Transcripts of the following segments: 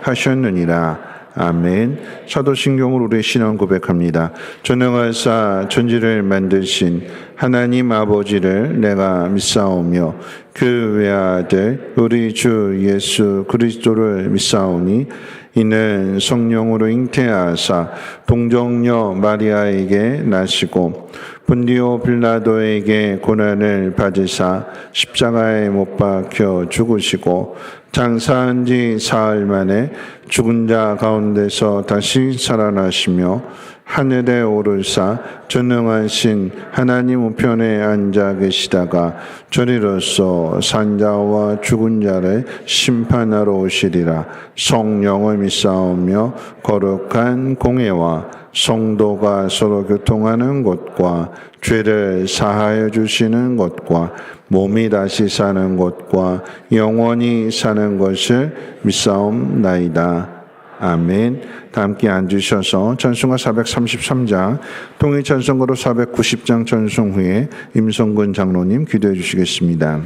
하셨느니라. 아멘. 사도신경으로 우리의 신앙 고백합니다. 전능하사 천지를 만드신 하나님 아버지를 내가 믿사오며 그 외아들 우리 주 예수 그리스도를 믿사오니 이는 성령으로 잉태하사 동정녀 마리아에게 나시고 본디오 빌라도에게 고난을 받으사 십자가에 못 박혀 죽으시고 장사한 지 사흘 만에 죽은 자 가운데서 다시 살아나시며 하늘에 오르사 전능하신 하나님 우편에 앉아 계시다가 저리로서 산자와 죽은 자를 심판하러 오시리라. 성령을 믿사오며 거룩한 공회와 성도가 서로 교통하는 것과 죄를 사하여 주시는 것과 몸이 다시 사는 것과 영원히 사는 것을 믿사옵나이다. 아멘. 다 함께 앉으셔서 찬송가 433장 통일 찬송가로 490장 찬송 후에 임성근 장로님 기도해 주시겠습니다.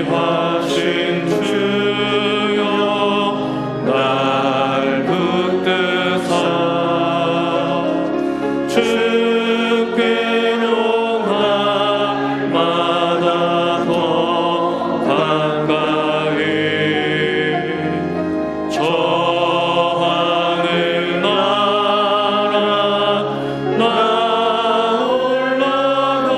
귀하신 주여 날 붙드사 주께 용함마다 더 가까이 저 하늘 나라 나 올라가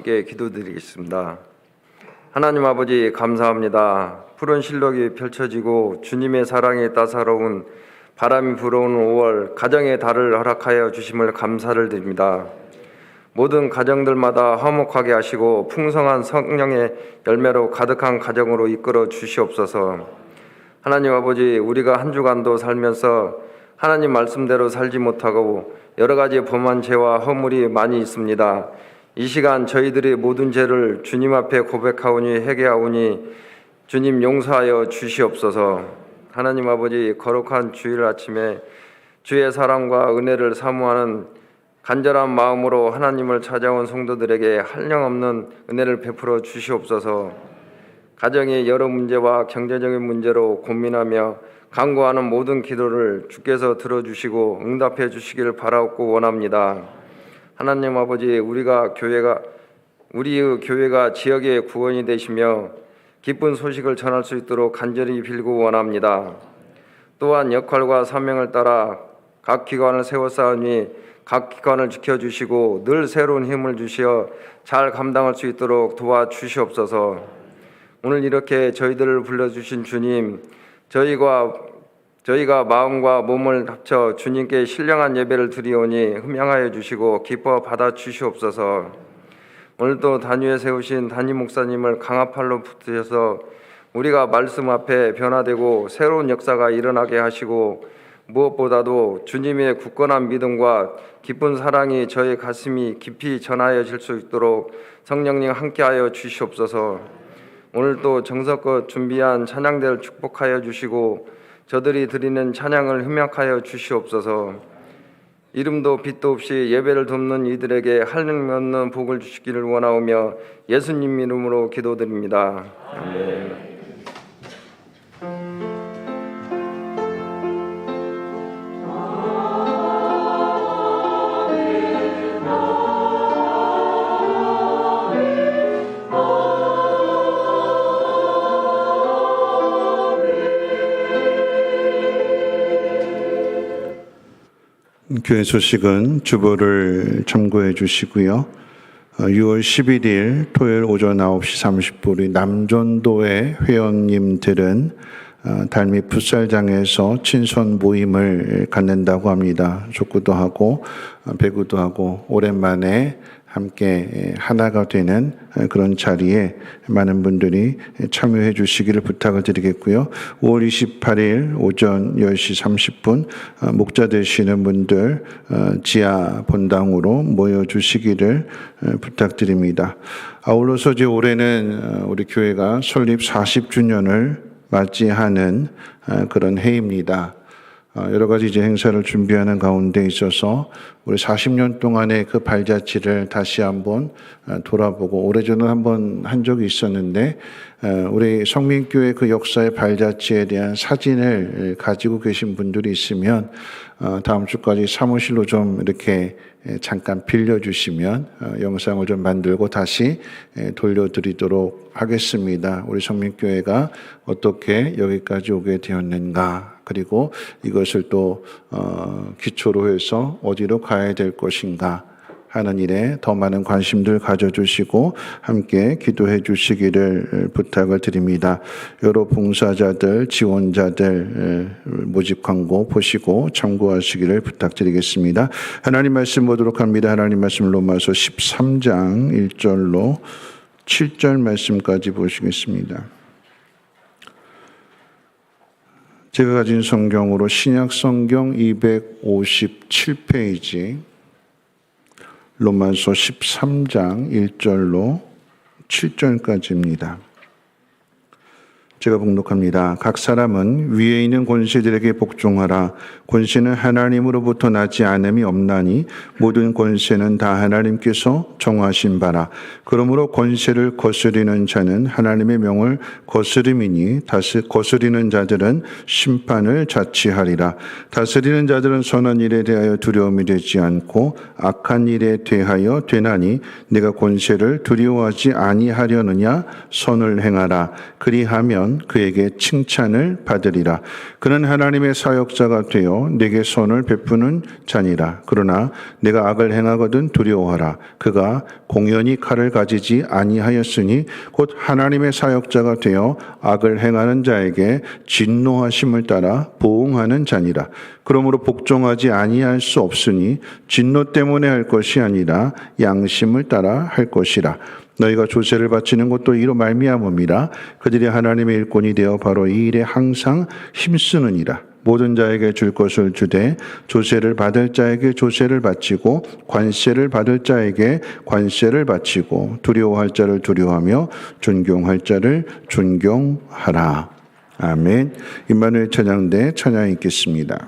함께 기도드리겠습니다. 하나님 아버지 감사합니다. 푸른 실록이 펼쳐지고 주님의 사랑이 따사로운 바람이 불어오는 5월 가정의 달을 허락하여 주심을 감사를 드립니다. 모든 가정들마다 화목하게 하시고 풍성한 성령의 열매로 가득한 가정으로 이끌어 주시옵소서. 하나님 아버지, 우리가 한 주간도 살면서 하나님 말씀대로 살지 못하고 여러 가지 범한 죄와 허물이 많이 있습니다. 이 시간 저희들의 모든 죄를 주님 앞에 고백하오니 회개하오니 주님 용서하여 주시옵소서. 하나님 아버지, 거룩한 주일 아침에 주의 사랑과 은혜를 사모하는 간절한 마음으로 하나님을 찾아온 성도들에게 한량없는 은혜를 베풀어 주시옵소서. 가정의 여러 문제와 경제적인 문제로 고민하며 간구하는 모든 기도를 주께서 들어주시고 응답해 주시기를 바라옵고 원합니다. 하나님 아버지, 우리의 교회가 지역의 구원이 되시며 기쁜 소식을 전할 수 있도록 간절히 빌고 원합니다. 또한 역할과 사명을 따라 각 기관을 세워 쌓으니 각 기관을 지켜주시고 늘 새로운 힘을 주시어 잘 감당할 수 있도록 도와주시옵소서. 오늘 이렇게 저희들을 불러주신 주님, 저희가 마음과 몸을 합쳐 주님께 신령한 예배를 드리오니 흠양하여 주시고 기뻐 받아 주시옵소서. 오늘도 단위에 세우신 담임 목사님을 강한 팔로 붙드셔서 우리가 말씀 앞에 변화되고 새로운 역사가 일어나게 하시고 무엇보다도 주님의 굳건한 믿음과 기쁜 사랑이 저희 가슴이 깊이 전하여질 수 있도록 성령님 함께하여 주시옵소서. 오늘도 정성껏 준비한 찬양대를 축복하여 주시고 저들이 드리는 찬양을 흠약하여 주시옵소서. 이름도 빛도 없이 예배를 돕는 이들에게 한량없는 복을 주시기를 원하오며 예수님 이름으로 기도드립니다. 아멘. 교회 소식은 주보를 참고해 주시고요. 6월 11일 토요일 오전 9시 30분 남전도의 회원님들은 달미 풋살장에서 친선 모임을 갖는다고 합니다. 족구도 하고 배구도 하고 오랜만에 함께 하나가 되는 그런 자리에 많은 분들이 참여해 주시기를 부탁을 드리겠고요. 5월 28일 오전 10시 30분 목자 되시는 분들 지하 본당으로 모여 주시기를 부탁드립니다. 아울러서 이제 올해는 우리 교회가 설립 40주년을 맞이하는 그런 해입니다. 여러 가지 이제 행사를 준비하는 가운데 있어서 우리 40년 동안의 그 발자취를 다시 한번 돌아보고, 오래전에 한번 한 적이 있었는데 우리 성민교회 그 역사의 발자취에 대한 사진을 가지고 계신 분들이 있으면 다음 주까지 사무실로 좀 이렇게 잠깐 빌려주시면 영상을 좀 만들고 다시 돌려드리도록 하겠습니다. 우리 성민교회가 어떻게 여기까지 오게 되었는가, 그리고 이것을 또 기초로 해서 어디로 가야 될 것인가 하는 일에 더 많은 관심들 가져주시고 함께 기도해 주시기를 부탁을 드립니다. 여러 봉사자들, 지원자들 모집 광고 보시고 참고하시기를 부탁드리겠습니다. 하나님 말씀 보도록 합니다. 하나님 말씀 로마서 13장 1절로 7절 말씀까지 보시겠습니다. 제가 가진 성경으로 신약 성경 257페이지 로마서 13장 1절로 7절까지입니다. 제가 봉독합니다. 각 사람은 위에 있는 권세들에게 복종하라. 권세는 하나님으로부터 나지 않음이 없나니 모든 권세는 다 하나님께서 정하신 바라. 그러므로 권세를 거스리는 자는 하나님의 명을 거스림이니 거스리는 자들은 심판을 자취하리라. 다스리는 자들은 선한 일에 대하여 두려움이 되지 않고 악한 일에 대하여 되나니 내가 권세를 두려워하지 아니하려느냐. 선을 행하라. 그리하면 하면 그에게 칭찬을 받으리라. 그는 하나님의 사역자가 되어 내게 선을 베푸는 자니라. 그러나 내가 악을 행하거든 두려워하라. 그가 공연히 칼을 가지지 아니하였으니 곧 하나님의 사역자가 되어 악을 행하는 자에게 진노하심을 따라 보응하는 자니라. 그러므로 복종하지 아니할 수 없으니 진노 때문에 할 것이 아니라 양심을 따라 할 것이라. 너희가 조세를 바치는 것도 이로 말미암음이라. 그들이 하나님의 일꾼이 되어 바로 이 일에 항상 힘쓰느니라. 모든 자에게 줄 것을 주되 조세를 받을 자에게 조세를 바치고 관세를 받을 자에게 관세를 바치고 두려워할 자를 두려워하며 존경할 자를 존경하라. 아멘. 임마누엘 찬양대 찬양 읽겠습니다.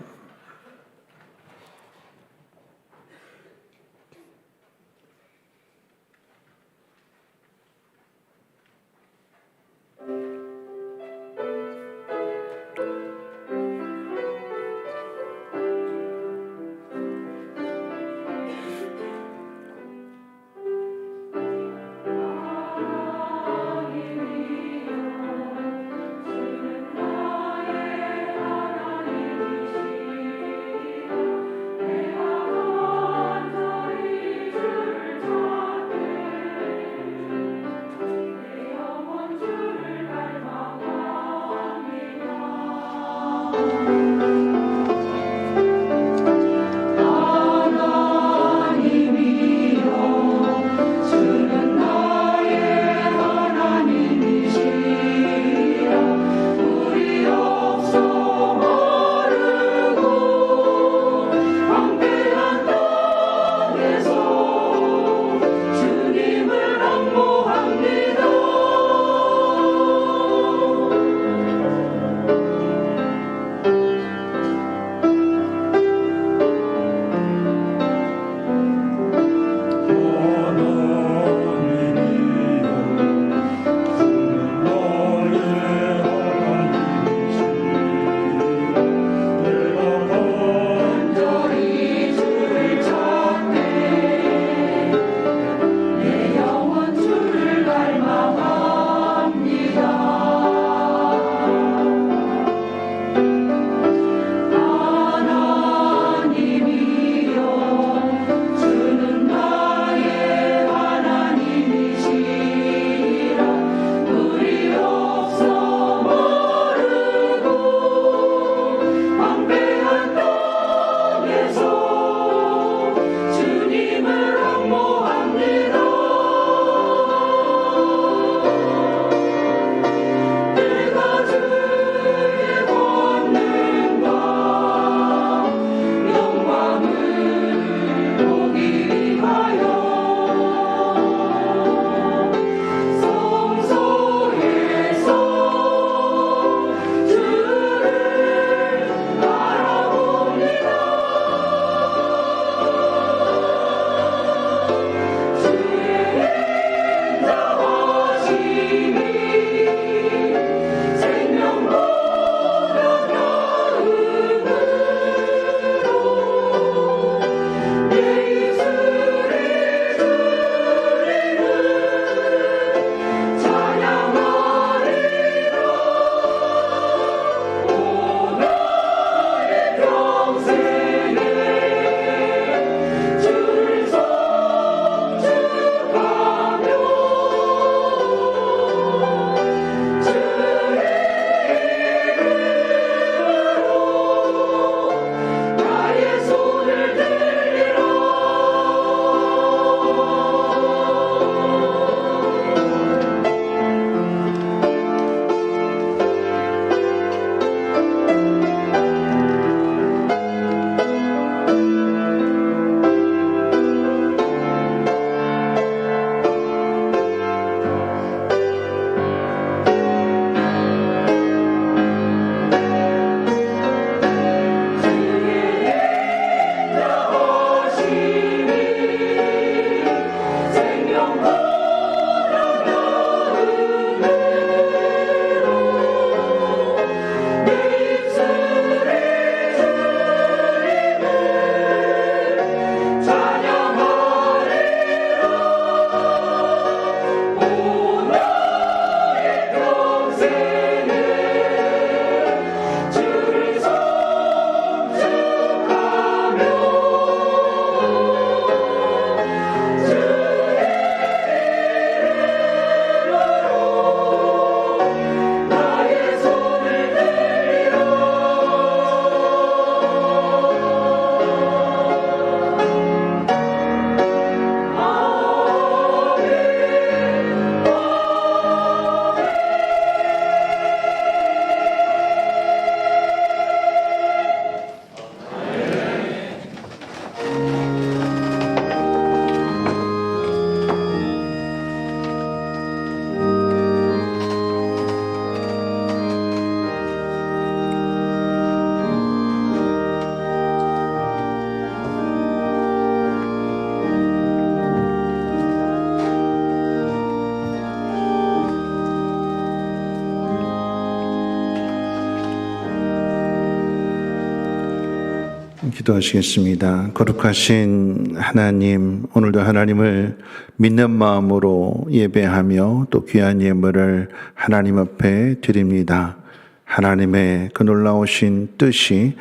기도하시겠습니다. 거룩하신 하나님, 오늘도 하나님을 믿는 마음으로 예배하며 또 귀한 예물을 하나님 앞에 드립니다. 하나님의 그 놀라우신 뜻이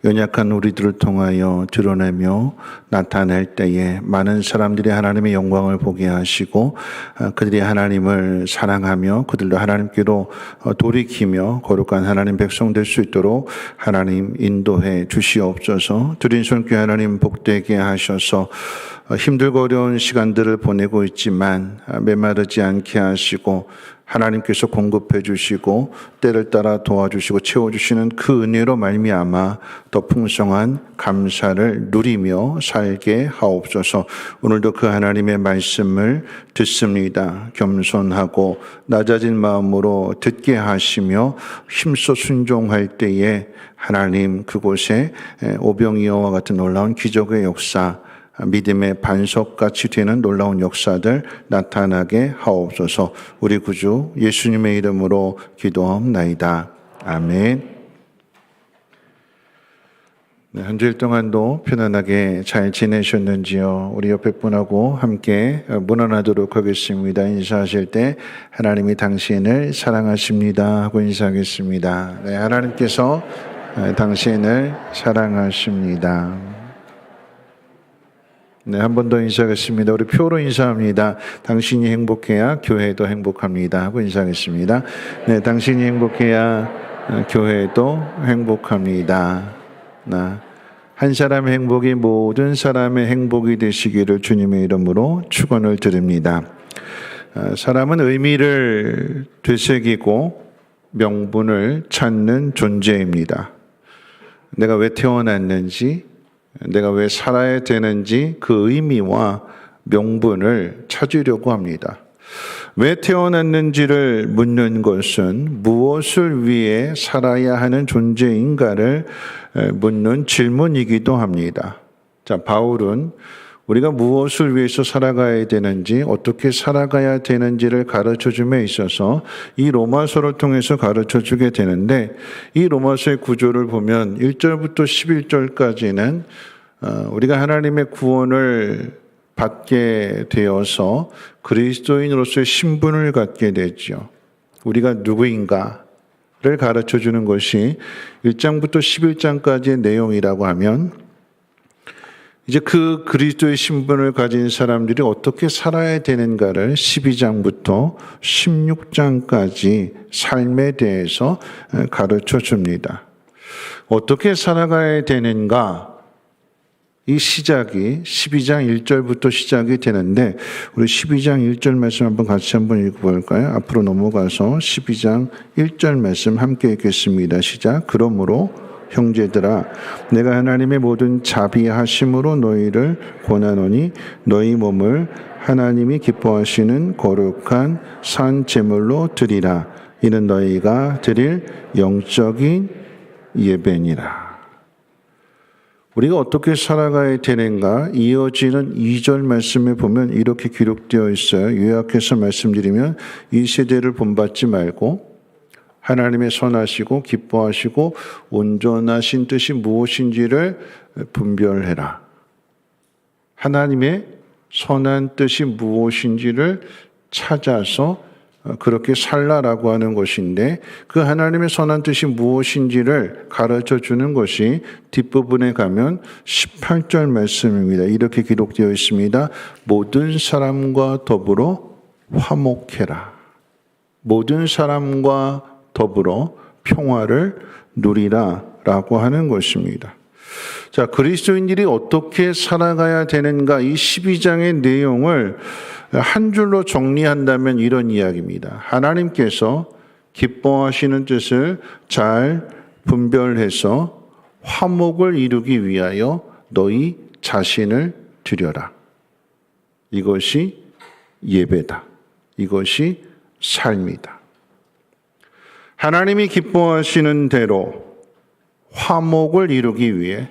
연약한 우리들을 통하여 드러내며 나타낼 때에 많은 사람들이 하나님의 영광을 보게 하시고 그들이 하나님을 사랑하며 그들도 하나님께로 돌이키며 거룩한 하나님 백성 될 수 있도록 하나님 인도해 주시옵소서. 드린 손길 하나님 복되게 하셔서 힘들고 어려운 시간들을 보내고 있지만 메마르지 않게 하시고 하나님께서 공급해 주시고 때를 따라 도와주시고 채워주시는 그 은혜로 말미암아 더 풍성한 감사를 누리며 살게 하옵소서. 오늘도 그 하나님의 말씀을 듣습니다. 겸손하고 낮아진 마음으로 듣게 하시며 힘써 순종할 때에 하나님 그곳에 오병이어와 같은 놀라운 기적의 역사, 믿음의 반석같이 되는 놀라운 역사들 나타나게 하옵소서. 우리 구주 예수님의 이름으로 기도하옵나이다. 아멘. 네, 한 주일 동안도 편안하게 잘 지내셨는지요? 우리 옆에 분하고 함께 문안하도록 하겠습니다. 인사하실 때 하나님이 당신을 사랑하십니다 하고 인사하겠습니다. 네, 하나님께서 당신을 사랑하십니다. 네, 한 번 더 인사하겠습니다. 우리 표로 인사합니다. 당신이 행복해야 교회도 행복합니다 하고 인사하겠습니다. 네, 당신이 행복해야 교회도 행복합니다. 한 사람의 행복이 모든 사람의 행복이 되시기를 주님의 이름으로 축원을 드립니다. 사람은 의미를 되새기고 명분을 찾는 존재입니다. 내가 왜 태어났는지, 내가 왜 살아야 되는지 그 의미와 명분을 찾으려고 합니다. 왜 태어났는지를 묻는 것은 무엇을 위해 살아야 하는 존재인가를 묻는 질문이기도 합니다. 자, 바울은 우리가 무엇을 위해서 살아가야 되는지, 어떻게 살아가야 되는지를 가르쳐줌에 있어서 이 로마서를 통해서 가르쳐주게 되는데, 이 로마서의 구조를 보면 1절부터 11절까지는 우리가 하나님의 구원을 받게 되어서 그리스도인으로서의 신분을 갖게 되죠. 우리가 누구인가를 가르쳐주는 것이 1장부터 11장까지의 내용이라고 하면, 이제 그 그리스도의 신분을 가진 사람들이 어떻게 살아야 되는가를 12장부터 16장까지 삶에 대해서 가르쳐 줍니다. 어떻게 살아가야 되는가? 이 시작이 12장 1절부터 시작이 되는데, 우리 12장 1절 말씀 같이 한번 읽어볼까요? 앞으로 넘어가서 12장 1절 말씀 함께 읽겠습니다. 시작. 그러므로 형제들아, 내가 하나님의 모든 자비하심으로 너희를 권하노니 너희 몸을 하나님이 기뻐하시는 거룩한 산 제물로 드리라. 이는 너희가 드릴 영적인 예배니라. 우리가 어떻게 살아가야 되는가? 이어지는 2절 말씀에 보면 이렇게 기록되어 있어요. 요약해서 말씀드리면, 이 세대를 본받지 말고 하나님의 선하시고 기뻐하시고 온전하신 뜻이 무엇인지를 분별해라. 하나님의 선한 뜻이 무엇인지를 찾아서 그렇게 살라라고 하는 것인데, 그 하나님의 선한 뜻이 무엇인지를 가르쳐 주는 것이 뒷부분에 가면 18절 말씀입니다. 이렇게 기록되어 있습니다. 모든 사람과 더불어 화목해라. 모든 사람과 더불어 평화를 누리라 라고 하는 것입니다. 자, 그리스도인들이 어떻게 살아가야 되는가? 이 12장의 내용을 한 줄로 정리한다면 이런 이야기입니다. 하나님께서 기뻐하시는 뜻을 잘 분별해서 화목을 이루기 위하여 너희 자신을 드려라. 이것이 예배다. 이것이 삶이다. 하나님이 기뻐하시는 대로 화목을 이루기 위해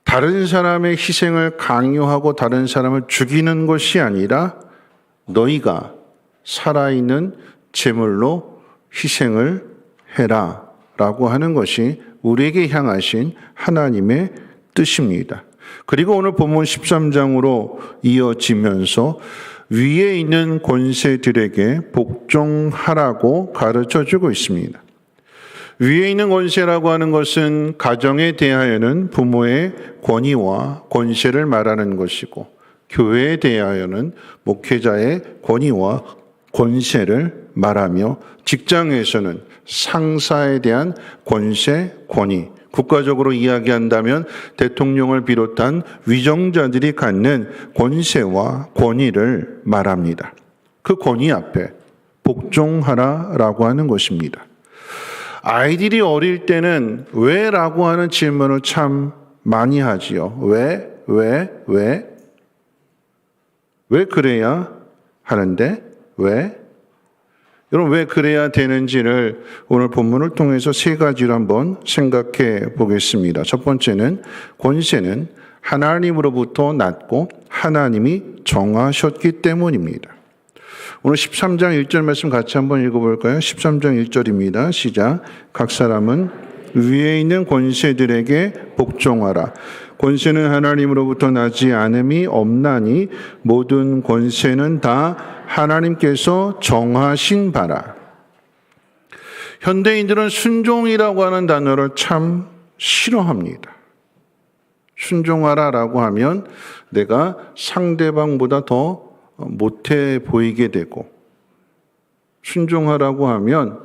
다른 사람의 희생을 강요하고 다른 사람을 죽이는 것이 아니라 너희가 살아있는 제물로 희생을 해라 라고 하는 것이 우리에게 향하신 하나님의 뜻입니다. 그리고 오늘 본문 13장으로 이어지면서 위에 있는 권세들에게 복종하라고 가르쳐주고 있습니다. 위에 있는 권세라고 하는 것은 가정에 대하여는 부모의 권위와 권세를 말하는 것이고, 교회에 대하여는 목회자의 권위와 권세를 말하며, 직장에서는 상사에 대한 권세, 권위, 국가적으로 이야기한다면 대통령을 비롯한 위정자들이 갖는 권세와 권위를 말합니다. 그 권위 앞에 복종하라라고 하는 것입니다. 아이들이 어릴 때는 왜? 라고 하는 질문을 참 많이 하지요. 왜 그래야 하는데? 왜? 여러분, 왜 그래야 되는지를 오늘 본문을 통해서 세 가지로 한번 생각해 보겠습니다. 첫 번째는 권세는 하나님으로부터 났고 하나님이 정하셨기 때문입니다. 오늘 13장 1절 말씀 같이 한번 읽어볼까요? 13장 1절입니다. 시작. 각 사람은 위에 있는 권세들에게 복종하라. 권세는 하나님으로부터 나지 않음이 없나니 모든 권세는 다 하나님께서 정하신 바라. 현대인들은 순종이라고 하는 단어를 참 싫어합니다. 순종하라라고 하면 내가 상대방보다 더 못해 보이게 되고, 순종하라고 하면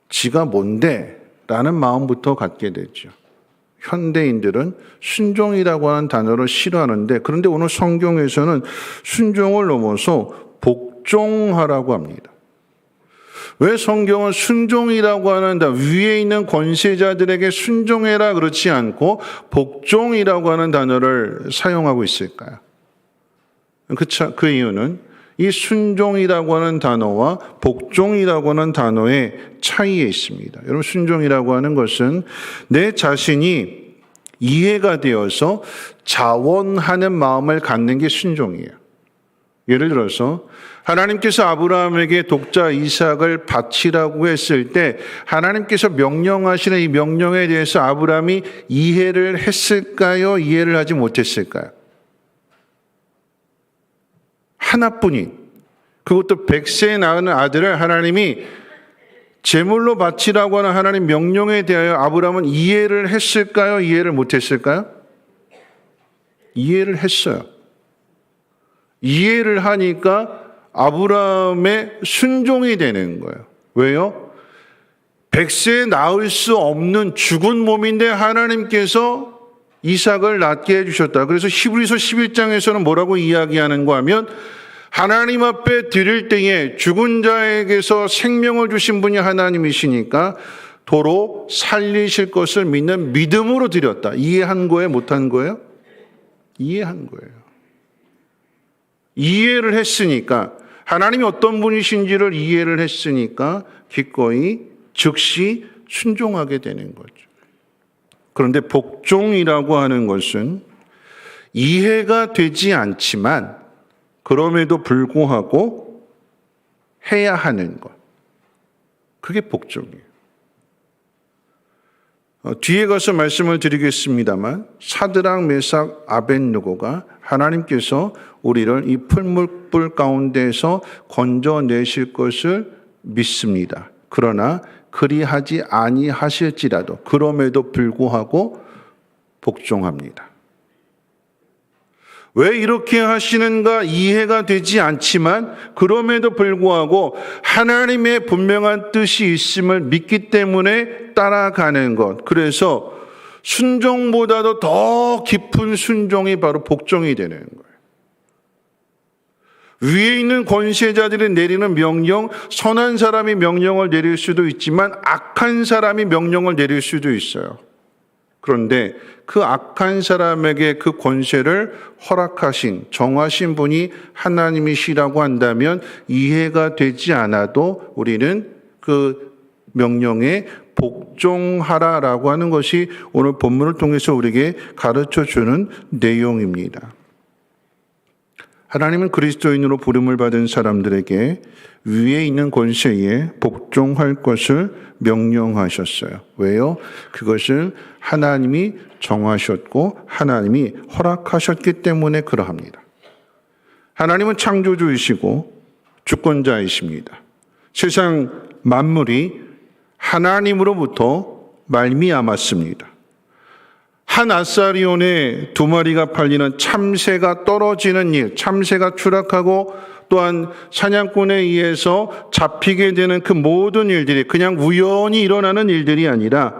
지가 뭔데? 라는 마음부터 갖게 되죠. 현대인들은 순종이라고 하는 단어를 싫어하는데, 그런데 오늘 성경에서는 순종을 넘어서 복종하라고 합니다. 왜 성경은 순종이라고 하는 위에 있는 권세자들에게 순종해라 그렇지 않고 복종이라고 하는 단어를 사용하고 있을까요? 그 이유는 이 순종이라고 하는 단어와 복종이라고 하는 단어의 차이에 있습니다. 여러분, 순종이라고 하는 것은 내 자신이 이해가 되어서 자원하는 마음을 갖는 게 순종이에요. 예를 들어서 하나님께서 아브라함에게 독자 이삭을 바치라고 했을 때 하나님께서 명령하시는 이 명령에 대해서 아브라함이 이해를 했을까요? 이해를 하지 못했을까요? 하나뿐인, 그것도 100세에 낳은 아들을 하나님이 제물로 바치라고 하는 하나님 명령에 대하여 아브라함은 이해를 했을까요? 이해를 못했을까요? 이해를 했어요. 이해를 하니까 아브라함의 순종이 되는 거예요. 왜요? 100세에 낳을 수 없는 죽은 몸인데 하나님께서 이삭을 낳게 해주셨다. 그래서 히브리서 11장에서는 뭐라고 이야기하는가 하면, 하나님 앞에 드릴 때에 죽은 자에게서 생명을 주신 분이 하나님이시니까 도로 살리실 것을 믿는 믿음으로 드렸다. 이해한 거예요? 못한 거예요? 이해한 거예요. 이해를 했으니까, 하나님이 어떤 분이신지를 이해를 했으니까 기꺼이 즉시 순종하게 되는 거죠. 그런데 복종이라고 하는 것은 이해가 되지 않지만 그럼에도 불구하고 해야 하는 것. 그게 복종이에요. 뒤에 가서 말씀을 드리겠습니다만, 사드락, 메삭, 아벳느고가 하나님께서 우리를 이 풀무불 가운데서 건져내실 것을 믿습니다. 그러나 그리하지 아니하실지라도 그럼에도 불구하고 복종합니다. 왜 이렇게 하시는가 이해가 되지 않지만 그럼에도 불구하고 하나님의 분명한 뜻이 있음을 믿기 때문에 따라가는 것. 그래서 순종보다도 더 깊은 순종이 바로 복종이 되는 거예요. 위에 있는 권세자들이 내리는 명령, 선한 사람이 명령을 내릴 수도 있지만 악한 사람이 명령을 내릴 수도 있어요. 그런데 그 악한 사람에게 그 권세를 허락하신, 정하신 분이 하나님이시라고 한다면 이해가 되지 않아도 우리는 그 명령에 복종하라라고 하는 것이 오늘 본문을 통해서 우리에게 가르쳐주는 내용입니다. 하나님은 그리스도인으로 부름을 받은 사람들에게 위에 있는 권세에 복종할 것을 명령하셨어요. 왜요? 그것을 하나님이 정하셨고 하나님이 허락하셨기 때문에 그러합니다. 하나님은 창조주이시고 주권자이십니다. 세상 만물이 하나님으로부터 말미암았습니다. 한 아사리온에 2마리가 팔리는 참새가 떨어지는 일, 참새가 추락하고 또한 사냥꾼에 의해서 잡히게 되는 그 모든 일들이 그냥 우연히 일어나는 일들이 아니라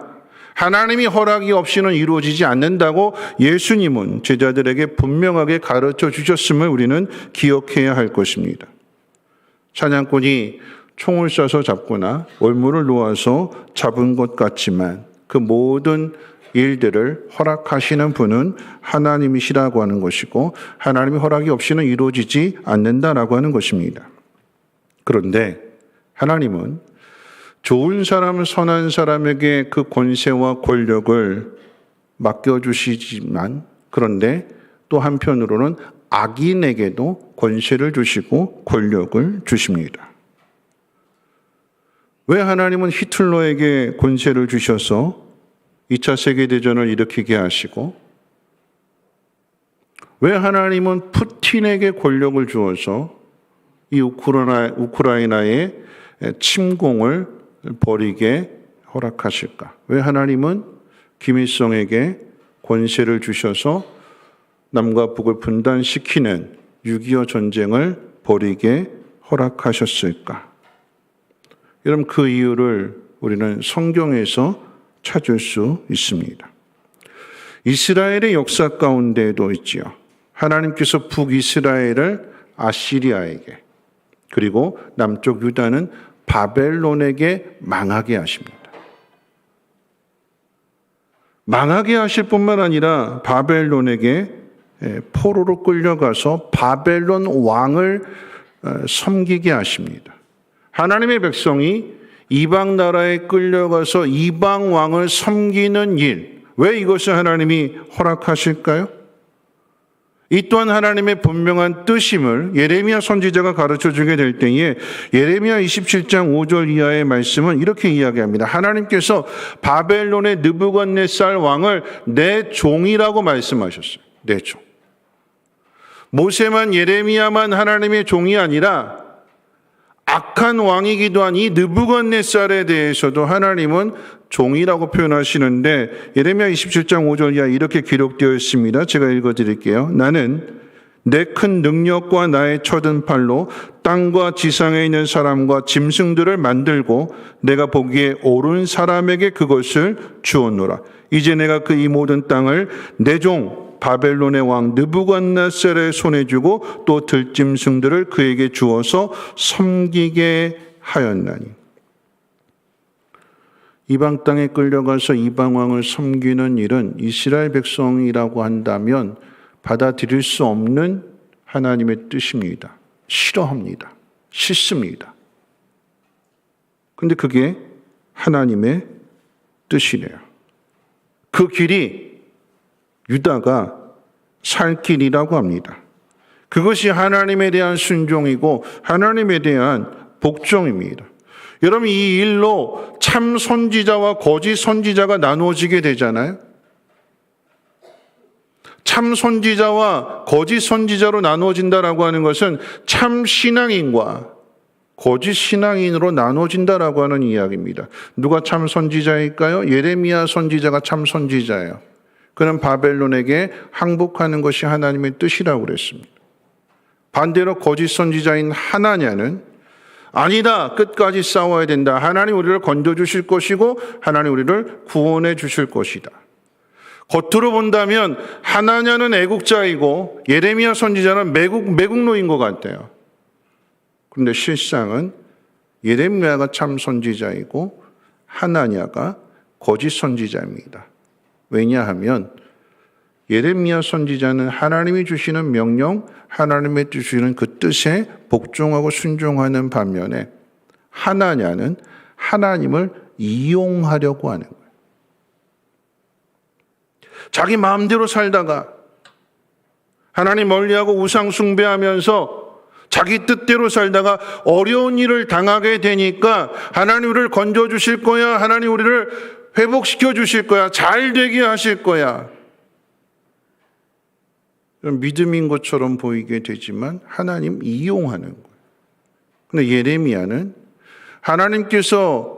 하나님이 허락이 없이는 이루어지지 않는다고 예수님은 제자들에게 분명하게 가르쳐 주셨음을 우리는 기억해야 할 것입니다. 사냥꾼이 총을 쏴서 잡거나 올무를 놓아서 잡은 것 같지만 그 모든 일들을 허락하시는 분은 하나님이시라고 하는 것이고 하나님의 허락이 없이는 이루어지지 않는다라고 하는 것입니다. 그런데 하나님은 좋은 사람, 선한 사람에게 그 권세와 권력을 맡겨주시지만 그런데 또 한편으로는 악인에게도 권세를 주시고 권력을 주십니다. 왜 하나님은 히틀러에게 권세를 주셔서 2차 세계대전을 일으키게 하시고 왜 하나님은 푸틴에게 권력을 주어서 이 우크라이나의 침공을 벌이게 허락하실까? 왜 하나님은 김일성에게 권세를 주셔서 남과 북을 분단시키는 6.25 전쟁을 벌이게 허락하셨을까? 여러분 그 이유를 우리는 성경에서 찾을 수 있습니다. 이스라엘의 역사 가운데에도 있지요. 하나님께서 북이스라엘을 아시리아에게 그리고 남쪽 유다는 바벨론에게 망하게 하십니다. 망하게 하실 뿐만 아니라 바벨론에게 포로로 끌려가서 바벨론 왕을 섬기게 하십니다. 하나님의 백성이 이방 나라에 끌려가서 이방 왕을 섬기는 일, 왜 이것을 하나님이 허락하실까요? 이 또한 하나님의 분명한 뜻임을 예레미야 선지자가 가르쳐주게 될 때에 예레미야 27장 5절 이하의 말씀은 이렇게 이야기합니다. 하나님께서 바벨론의 느부갓네살 왕을 내 종이라고 말씀하셨어요. 내 종. 모세만 예레미야만 하나님의 종이 아니라 악한 왕이기도 한 이 느부갓네살에 대해서도 하나님은 종이라고 표현하시는데 예레미야 27장 5절 이하 이렇게 기록되어 있습니다. 제가 읽어드릴게요. 나는 내 큰 능력과 나의 쳐든 팔로 땅과 지상에 있는 사람과 짐승들을 만들고 내가 보기에 옳은 사람에게 그것을 주었노라. 이제 내가 그 이 모든 땅을 내 종 바벨론의 왕 느부갓네살의 손에 주고 또 들짐승들을 그에게 주어서 섬기게 하였나니. 이방 땅에 끌려가서 이방 왕을 섬기는 일은 이스라엘 백성이라고 한다면 받아들일 수 없는 하나님의 뜻입니다. 싫어합니다. 싫습니다. 그런데 그게 하나님의 뜻이래요. 그 길이 유다가 살 길이라고 합니다. 그것이 하나님에 대한 순종이고 하나님에 대한 복종입니다. 여러분 이 일로 참 선지자와 거짓 선지자가 나누어지게 되잖아요. 참 선지자와 거짓 선지자로 나누어진다라고 하는 것은 참 신앙인과 거짓 신앙인으로 나누어진다라고 하는 이야기입니다. 누가 참 선지자일까요? 예레미야 선지자가 참 선지자예요. 그는 바벨론에게 항복하는 것이 하나님의 뜻이라고 그랬습니다. 반대로 거짓 선지자인 하나냐는 아니다. 끝까지 싸워야 된다. 하나님 우리를 건져주실 것이고 하나님 우리를 구원해 주실 것이다. 겉으로 본다면 하나냐는 애국자이고 예레미야 선지자는 매국노인 것 같아요. 그런데 실상은 예레미야가 참 선지자이고 하나냐가 거짓 선지자입니다. 왜냐하면 예레미야 선지자는 하나님이 주시는 명령, 하나님이 주시는 그 뜻에 복종하고 순종하는 반면에 하나냐는 하나님을 이용하려고 하는 거예요. 자기 마음대로 살다가 하나님 멀리하고 우상 숭배하면서 자기 뜻대로 살다가 어려운 일을 당하게 되니까 하나님 우리를 건져 주실 거야. 하나님 우리를 회복시켜 주실 거야. 잘 되게 하실 거야. 믿음인 것처럼 보이게 되지만 하나님 이용하는 거예요. 근데 예레미야는 하나님께서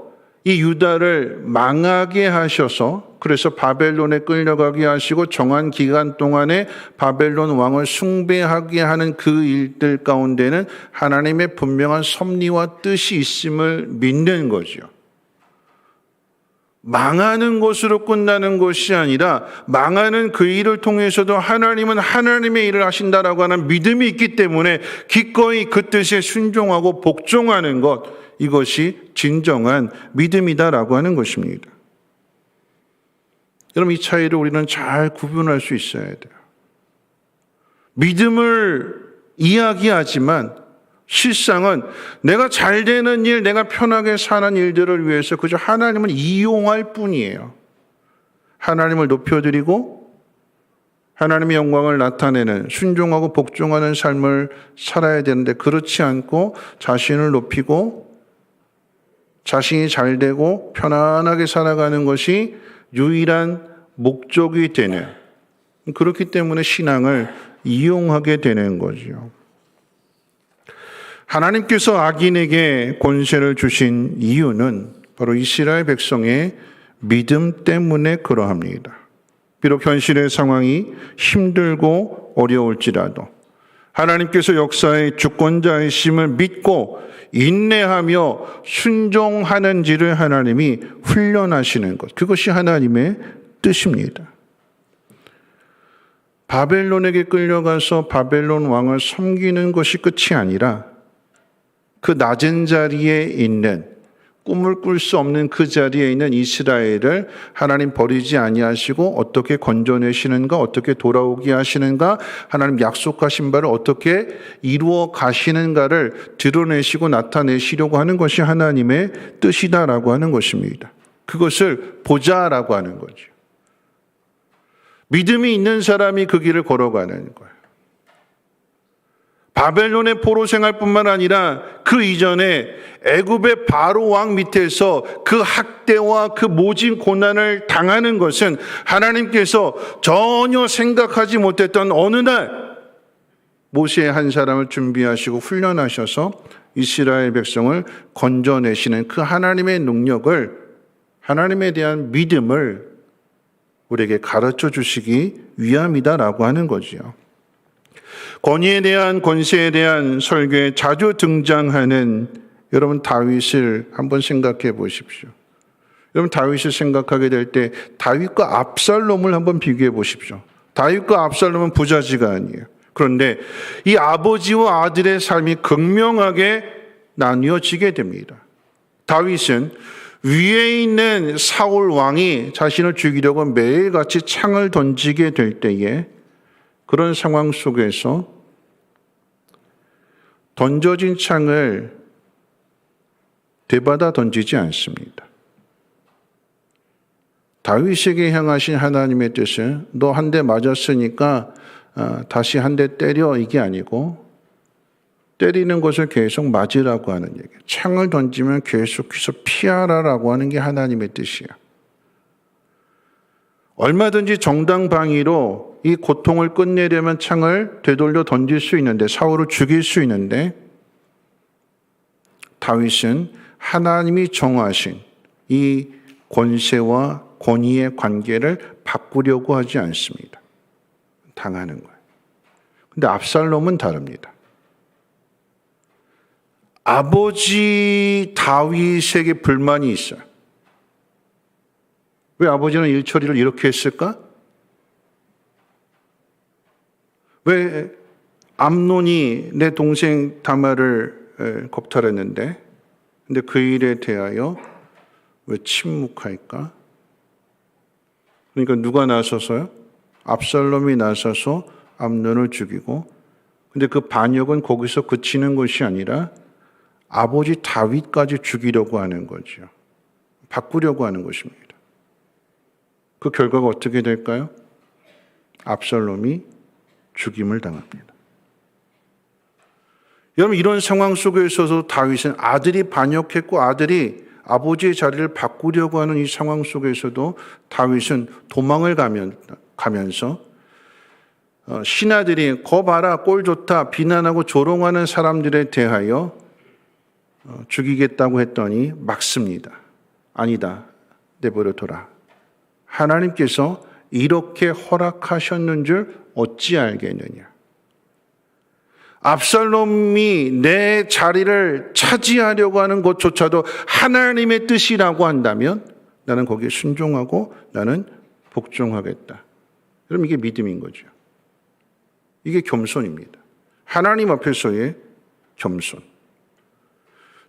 이 유다를 망하게 하셔서 그래서 바벨론에 끌려가게 하시고 정한 기간 동안에 바벨론 왕을 숭배하게 하는 그 일들 가운데는 하나님의 분명한 섭리와 뜻이 있음을 믿는 거죠. 망하는 것으로 끝나는 것이 아니라 망하는 그 일을 통해서도 하나님은 하나님의 일을 하신다라고 하는 믿음이 있기 때문에 기꺼이 그 뜻에 순종하고 복종하는 것, 이것이 진정한 믿음이다라고 하는 것입니다. 여러분, 이 차이를 우리는 잘 구분할 수 있어야 돼요. 믿음을 이야기하지만 실상은 내가 잘 되는 일, 내가 편하게 사는 일들을 위해서 그저 하나님을 이용할 뿐이에요. 하나님을 높여드리고 하나님의 영광을 나타내는 순종하고 복종하는 삶을 살아야 되는데 그렇지 않고 자신을 높이고 자신이 잘 되고 편안하게 살아가는 것이 유일한 목적이 되는, 그렇기 때문에 신앙을 이용하게 되는 거죠. 하나님께서 악인에게 권세를 주신 이유는 바로 이스라엘 백성의 믿음 때문에 그러합니다. 비록 현실의 상황이 힘들고 어려울지라도 하나님께서 역사의 주권자이심을 믿고 인내하며 순종하는지를 하나님이 훈련하시는 것, 그것이 하나님의 뜻입니다. 바벨론에게 끌려가서 바벨론 왕을 섬기는 것이 끝이 아니라 그 낮은 자리에 있는, 꿈을 꿀 수 없는 그 자리에 있는 이스라엘을 하나님 버리지 아니하시고 어떻게 건져내시는가, 어떻게 돌아오게 하시는가, 하나님 약속하신 바를 어떻게 이루어 가시는가를 드러내시고 나타내시려고 하는 것이 하나님의 뜻이다라고 하는 것입니다. 그것을 보자라고 하는 거죠. 믿음이 있는 사람이 그 길을 걸어가는 거예요. 바벨론의 포로 생활뿐만 아니라 그 이전에 애굽의 바로 왕 밑에서 그 학대와 그 모진 고난을 당하는 것은 하나님께서 전혀 생각하지 못했던 어느 날 모세의 한 사람을 준비하시고 훈련하셔서 이스라엘 백성을 건져내시는 그 하나님의 능력을, 하나님에 대한 믿음을 우리에게 가르쳐 주시기 위함이다라고 하는 거지요. 권위에 대한, 권세에 대한 설교에 자주 등장하는 여러분 다윗을 한번 생각해 보십시오. 여러분 다윗을 생각하게 될 때 다윗과 압살롬을 한번 비교해 보십시오. 다윗과 압살롬은 부자지가 아니에요. 그런데 이 아버지와 아들의 삶이 극명하게 나뉘어지게 됩니다. 다윗은 위에 있는 사울 왕이 자신을 죽이려고 매일같이 창을 던지게 될 때에 그런 상황 속에서 던져진 창을 되받아 던지지 않습니다. 다윗에게 향하신 하나님의 뜻은 너 한 대 맞았으니까 다시 한 대 때려, 이게 아니고 때리는 것을 계속 맞으라고 하는 얘기예요. 창을 던지면 계속해서 피하라라고 하는 게 하나님의 뜻이에요. 얼마든지 정당방위로 이 고통을 끝내려면 창을 되돌려 던질 수 있는데, 사울을 죽일 수 있는데, 다윗은 하나님이 정하신 이 권세와 권위의 관계를 바꾸려고 하지 않습니다. 당하는 거예요. 근데 압살롬은 다릅니다. 아버지 다윗에게 불만이 있어요. 왜 아버지는 일 처리를 이렇게 했을까? 왜 암논이 내 동생 다말을 겁탈했는데, 근데 그 일에 대하여 왜 침묵할까? 그러니까 누가 나서서요? 압살롬이 나서서 암논을 죽이고, 근데 그 반역은 거기서 그치는 것이 아니라 아버지 다윗까지 죽이려고 하는 거죠. 바꾸려고 하는 것입니다. 그 결과가 어떻게 될까요? 압살롬이 죽임을 당합니다. 여러분, 이런 상황 속에 있어서 다윗은 아들이 반역했고 아들이 아버지의 자리를 바꾸려고 하는 이 상황 속에서도 다윗은 도망을 가면서 신하들이 거 봐라 꼴 좋다 비난하고 조롱하는 사람들에 대하여 죽이겠다고 했더니 막습니다. 아니다, 내버려 둬라. 하나님께서 이렇게 허락하셨는 줄 어찌 알겠느냐. 압살롬이 내 자리를 차지하려고 하는 것조차도 하나님의 뜻이라고 한다면 나는 거기에 순종하고 나는 복종하겠다. 그럼 이게 믿음인 거죠. 이게 겸손입니다. 하나님 앞에서의 겸손.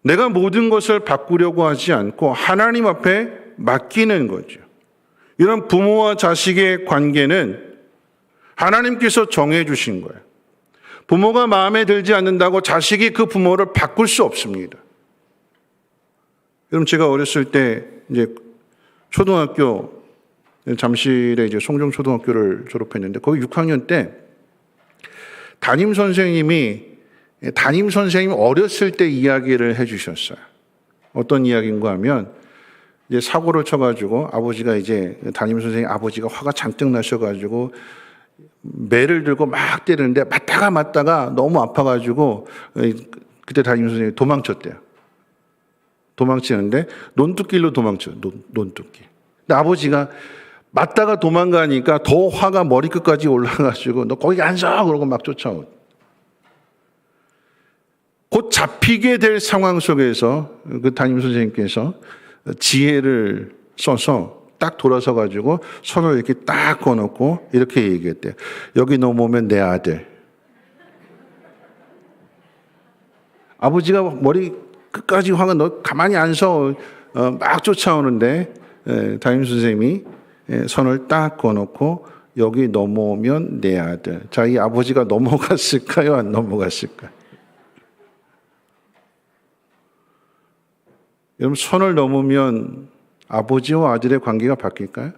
내가 모든 것을 바꾸려고 하지 않고 하나님 앞에 맡기는 거죠. 이런 부모와 자식의 관계는 하나님께서 정해 주신 거예요. 부모가 마음에 들지 않는다고 자식이 그 부모를 바꿀 수 없습니다. 여러분, 제가 어렸을 때 이제 초등학교 잠실에 이제 송정초등학교를 졸업했는데 거기 6학년 때 담임 선생님이 어렸을 때 이야기를 해주셨어요. 어떤 이야기인가 하면 이제 사고를 쳐가지고 아버지가 이제 담임 선생님 아버지가 화가 잔뜩 나셔가지고 매를 들고 막 때리는데 맞다가 너무 아파가지고 그때 담임 선생님이 도망쳤대요. 도망치는데 논뚝길로 도망쳐요. 논뚝길. 근데 아버지가 맞다가 도망가니까 더 화가 머리끝까지 올라가지고 너 거기 안 서! 그러고 막 쫓아오고. 곧 잡히게 될 상황 속에서 그 담임 선생님께서 지혜를 써서 딱 돌아서 가지고 손을 이렇게 딱 꺼놓고 이렇게 얘기했대요. 여기 넘어오면 내 아들. 아버지가 머리 끝까지 화가 너 가만히 안 서 막 쫓아오는데 담임 선생님이 손을 딱 꺼놓고 여기 넘어오면 내 아들. 자, 이 아버지가 넘어갔을까요? 안 넘어갔을까요? 여러분, 선을 넘으면 아버지와 아들의 관계가 바뀔까요?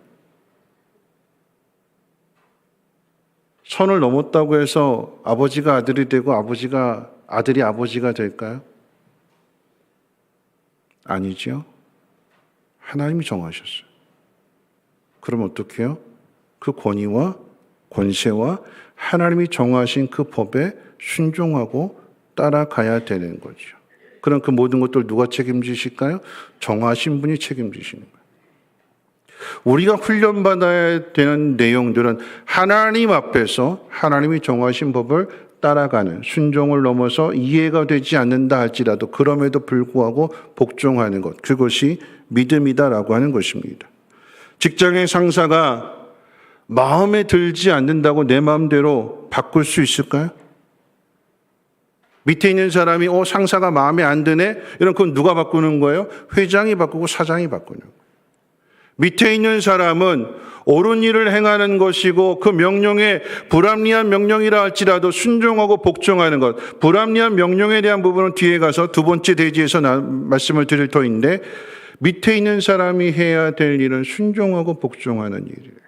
선을 넘었다고 해서 아버지가 아들이 되고 아들이 아버지가 될까요? 아니죠. 하나님이 정하셨어요. 그럼 어떻게 해요? 그 권위와 권세와 하나님이 정하신 그 법에 순종하고 따라가야 되는 거죠. 그럼 그 모든 것들 누가 책임지실까요? 정하신 분이 책임지시는 거예요. 우리가 훈련받아야 되는 내용들은 하나님 앞에서 하나님이 정하신 법을 따라가는, 순종을 넘어서 이해가 되지 않는다 할지라도 그럼에도 불구하고 복종하는 것, 그것이 믿음이다라고 하는 것입니다. 직장의 상사가 마음에 들지 않는다고 내 마음대로 바꿀 수 있을까요? 밑에 있는 사람이 상사가 마음에 안 드네? 이런 그건 누가 바꾸는 거예요? 회장이 바꾸고 사장이 바꾸는 거예요. 밑에 있는 사람은 옳은 일을 행하는 것이고 그 명령에 불합리한 명령이라 할지라도 순종하고 복종하는 것. 불합리한 명령에 대한 부분은 뒤에 가서 두 번째 대지에서 말씀을 드릴 터인데 밑에 있는 사람이 해야 될 일은 순종하고 복종하는 일이에요.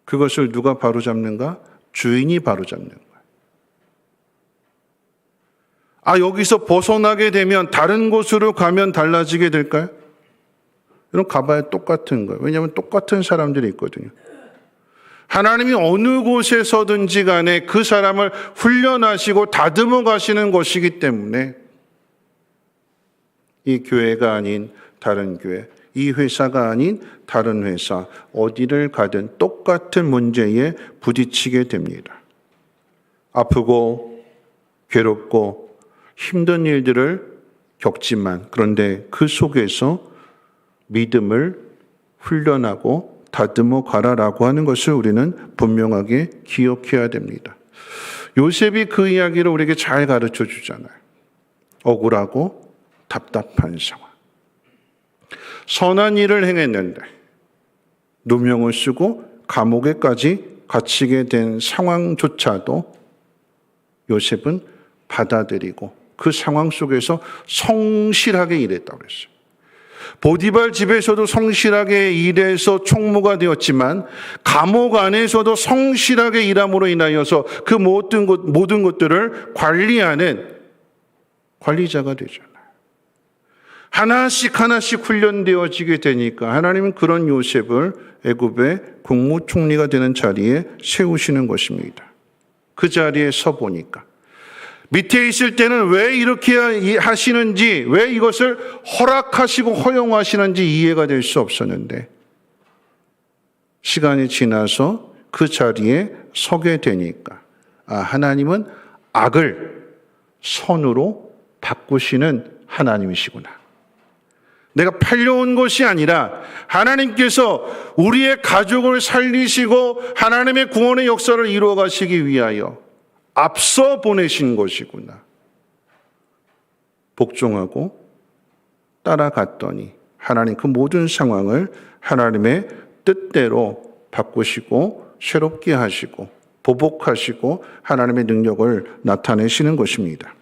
그것을 누가 바로잡는가? 주인이 바로잡는 거예요. 여기서 벗어나게 되면 다른 곳으로 가면 달라지게 될까요? 여러분, 가봐야 똑같은 거예요. 왜냐하면 똑같은 사람들이 있거든요. 하나님이 어느 곳에서든지 간에 그 사람을 훈련하시고 다듬어 가시는 것이기 때문에 이 교회가 아닌 다른 교회, 이 회사가 아닌 다른 회사, 어디를 가든 똑같은 문제에 부딪히게 됩니다. 아프고 괴롭고 힘든 일들을 겪지만 그런데 그 속에서 믿음을 훈련하고 다듬어 가라라고 하는 것을 우리는 분명하게 기억해야 됩니다. 요셉이 그 이야기를 우리에게 잘 가르쳐 주잖아요. 억울하고 답답한 상황. 선한 일을 행했는데 누명을 쓰고 감옥에까지 갇히게 된 상황조차도 요셉은 받아들이고 그 상황 속에서 성실하게 일했다고 그랬어요. 보디발 집에서도 성실하게 일해서 총무가 되었지만 감옥 안에서도 성실하게 일함으로 인하여서 그 모든 것들을 관리하는 관리자가 되잖아요. 하나씩 훈련되어지게 되니까 하나님은 그런 요셉을 애굽의 국무총리가 되는 자리에 세우시는 것입니다. 그 자리에 서 보니까 밑에 있을 때는 왜 이렇게 하시는지, 왜 이것을 허락하시고 허용하시는지 이해가 될 수 없었는데 시간이 지나서 그 자리에 서게 되니까 하나님은 악을 선으로 바꾸시는 하나님이시구나. 내가 팔려온 것이 아니라 하나님께서 우리의 가족을 살리시고 하나님의 구원의 역사를 이루어 가시기 위하여 앞서 보내신 것이구나. 복종하고 따라갔더니 하나님 그 모든 상황을 하나님의 뜻대로 바꾸시고 새롭게 하시고 보복하시고 하나님의 능력을 나타내시는 것입니다.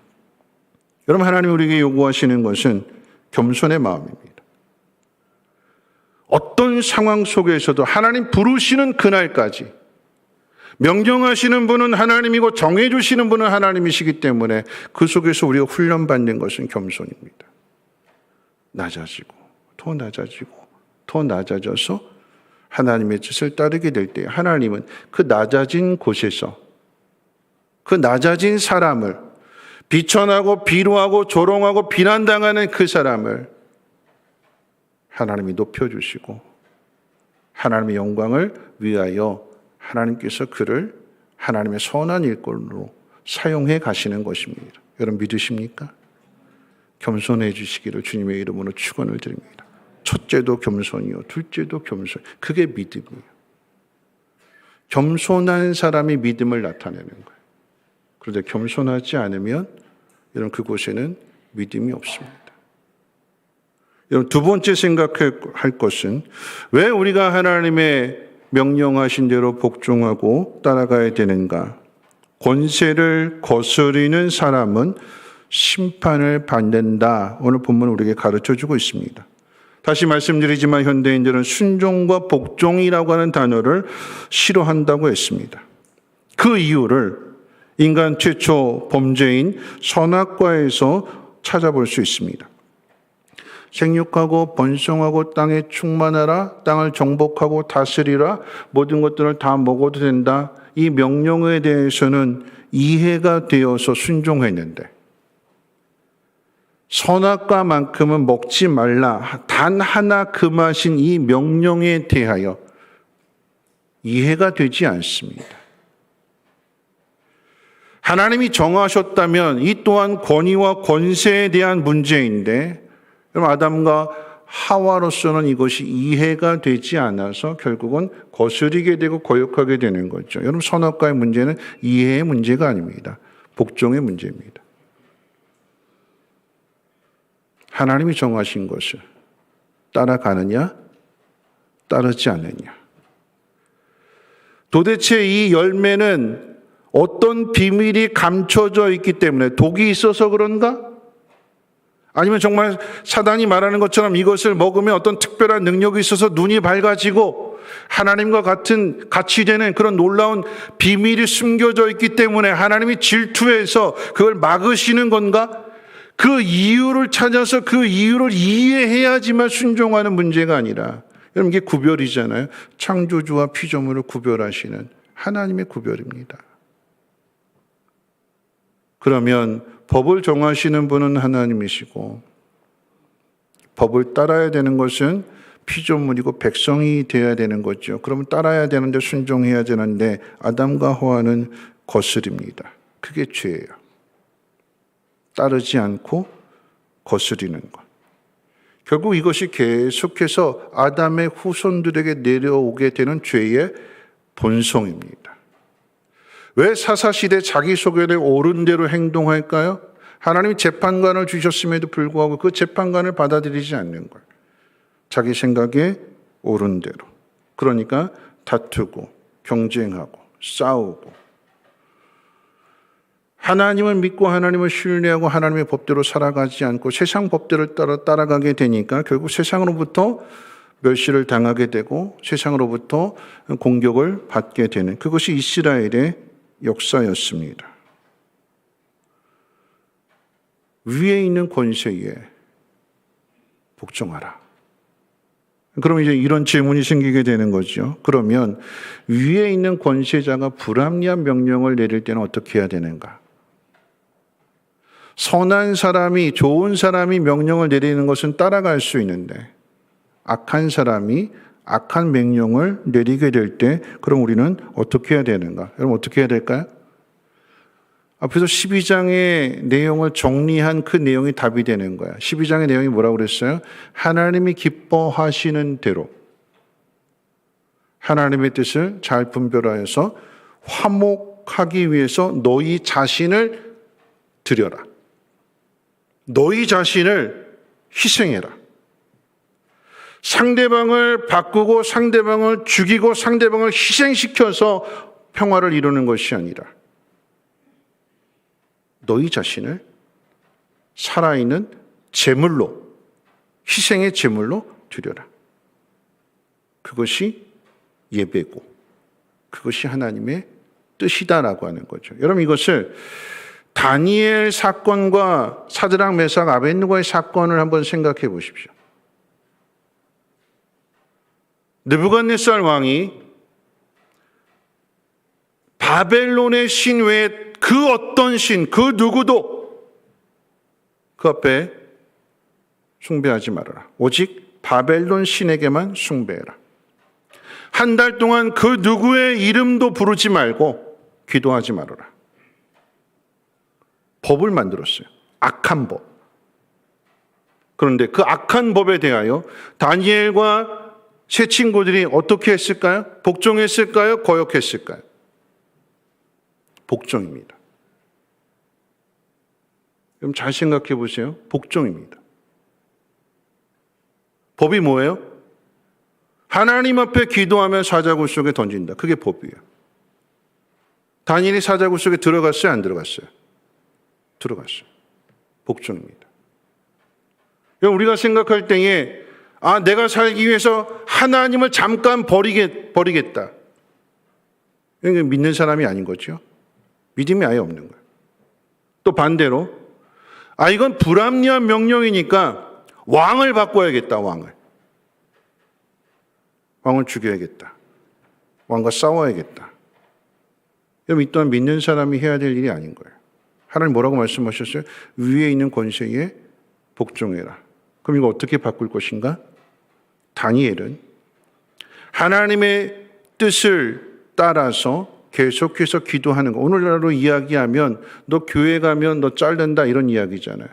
여러분, 하나님 우리에게 요구하시는 것은 겸손의 마음입니다. 어떤 상황 속에서도 하나님 부르시는 그날까지 명령하시는 분은 하나님이고 정해주시는 분은 하나님이시기 때문에 그 속에서 우리가 훈련받는 것은 겸손입니다. 낮아지고 더 낮아지고 더 낮아져서 하나님의 뜻을 따르게 될 때 하나님은 그 낮아진 곳에서 그 낮아진 사람을 비천하고 비루하고 조롱하고 비난당하는 그 사람을 하나님이 높여주시고 하나님의 영광을 위하여 하나님께서 그를 하나님의 선한 일꾼으로 사용해 가시는 것입니다. 여러분 믿으십니까? 겸손해 주시기를 주님의 이름으로 축원을 드립니다. 첫째도 겸손이요, 둘째도 겸손. 그게 믿음이에요. 겸손한 사람이 믿음을 나타내는 거예요. 그런데 겸손하지 않으면 여러분 그곳에는 믿음이 없습니다. 여러분 두 번째 생각할 것은 왜 우리가 하나님의 명령하신 대로 복종하고 따라가야 되는가? 권세를 거스리는 사람은 심판을 받는다. 오늘 본문은 우리에게 가르쳐주고 있습니다. 다시 말씀드리지만 현대인들은 순종과 복종이라고 하는 단어를 싫어한다고 했습니다. 그 이유를 인간 최초 범죄인 선악과에서 찾아볼 수 있습니다. 생육하고 번성하고 땅에 충만하라, 땅을 정복하고 다스리라, 모든 것들을 다 먹어도 된다. 이 명령에 대해서는 이해가 되어서 순종했는데 선악과만큼은 먹지 말라, 단 하나 금하신 이 명령에 대하여 이해가 되지 않습니다. 하나님이 정하셨다면 이 또한 권위와 권세에 대한 문제인데 여러분 아담과 하와로서는 이것이 이해가 되지 않아서 결국은 거스리게 되고 거역하게 되는 거죠. 여러분 선악과의 문제는 이해의 문제가 아닙니다. 복종의 문제입니다. 하나님이 정하신 것을 따라가느냐 따르지 않느냐. 도대체 이 열매는 어떤 비밀이 감춰져 있기 때문에 독이 있어서 그런가? 아니면 정말 사단이 말하는 것처럼 이것을 먹으면 어떤 특별한 능력이 있어서 눈이 밝아지고 하나님과 같이 되는 그런 놀라운 비밀이 숨겨져 있기 때문에 하나님이 질투해서 그걸 막으시는 건가? 그 이유를 찾아서 그 이유를 이해해야지만 순종하는 문제가 아니라 여러분 이게 구별이잖아요. 창조주와 피조물을 구별하시는 하나님의 구별입니다. 그러면 법을 정하시는 분은 하나님이시고 법을 따라야 되는 것은 피조물이고 백성이 되어야 되는 거죠. 그러면 따라야 되는데 순종해야 되는데 아담과 하와는 거스립니다. 그게 죄예요. 따르지 않고 거스리는 것. 결국 이것이 계속해서 아담의 후손들에게 내려오게 되는 죄의 본성입니다. 왜 사사시대 자기 소견에 옳은 대로 행동할까요? 하나님이 재판관을 주셨음에도 불구하고 그 재판관을 받아들이지 않는 거예요. 자기 생각에 옳은 대로. 그러니까 다투고 경쟁하고 싸우고 하나님을 믿고 하나님을 신뢰하고 하나님의 법대로 살아가지 않고 세상 법대로 따라가게 되니까 결국 세상으로부터 멸시를 당하게 되고 세상으로부터 공격을 받게 되는 그것이 이스라엘의 역사였습니다. 위에 있는 권세에 복종하라. 그럼 이제 이런 질문이 생기게 되는 거죠. 그러면 위에 있는 권세자가 불합리한 명령을 내릴 때는 어떻게 해야 되는가? 선한 사람이, 좋은 사람이 명령을 내리는 것은 따라갈 수 있는데 악한 사람이 악한 명령을 내리게 될 때 그럼 우리는 어떻게 해야 되는가? 여러분 어떻게 해야 될까요? 앞에서 12장의 내용을 정리한 그 내용이 답이 되는 거야. 12장의 내용이 뭐라고 그랬어요? 하나님이 기뻐하시는 대로 하나님의 뜻을 잘 분별하여서 화목하기 위해서 너희 자신을 드려라. 너희 자신을 희생해라. 상대방을 바꾸고 상대방을 죽이고 상대방을 희생시켜서 평화를 이루는 것이 아니라 너희 자신을 살아있는 제물로, 희생의 제물로 드려라. 그것이 예배고 그것이 하나님의 뜻이다라고 하는 거죠. 여러분 이것을 다니엘 사건과 사드락 메삭 아벳느고의 사건을 한번 생각해 보십시오. 느부갓네살 왕이 바벨론의 신 외에 그 어떤 신, 그 누구도 그 앞에 숭배하지 말아라. 오직 바벨론 신에게만 숭배해라. 한 달 동안 그 누구의 이름도 부르지 말고 기도하지 말아라. 법을 만들었어요. 악한 법. 그런데 그 악한 법에 대하여 다니엘과 세 친구들이 어떻게 했을까요? 복종했을까요? 거역했을까요? 복종입니다. 그럼 잘 생각해 보세요. 복종입니다. 법이 뭐예요? 하나님 앞에 기도하면 사자굴 속에 던진다. 그게 법이에요. 다니엘이 사자굴 속에 들어갔어요? 안 들어갔어요? 들어갔어요. 복종입니다. 우리가 생각할 때에 내가 살기 위해서 하나님을 잠깐 버리겠다. 이게 믿는 사람이 아닌 거죠. 믿음이 아예 없는 거예요. 또 반대로 이건 불합리한 명령이니까 왕을 바꿔야겠다. 왕을 죽여야겠다. 왕과 싸워야겠다. 여러분 이 또한 믿는 사람이 해야 될 일이 아닌 거예요. 하나님 뭐라고 말씀하셨어요? 위에 있는 권세에 복종해라. 그럼 이거 어떻게 바꿀 것인가? 다니엘은 하나님의 뜻을 따라서 계속해서 기도하는 거. 오늘날로 이야기하면 너 교회 가면 너 잘린다 이런 이야기잖아요.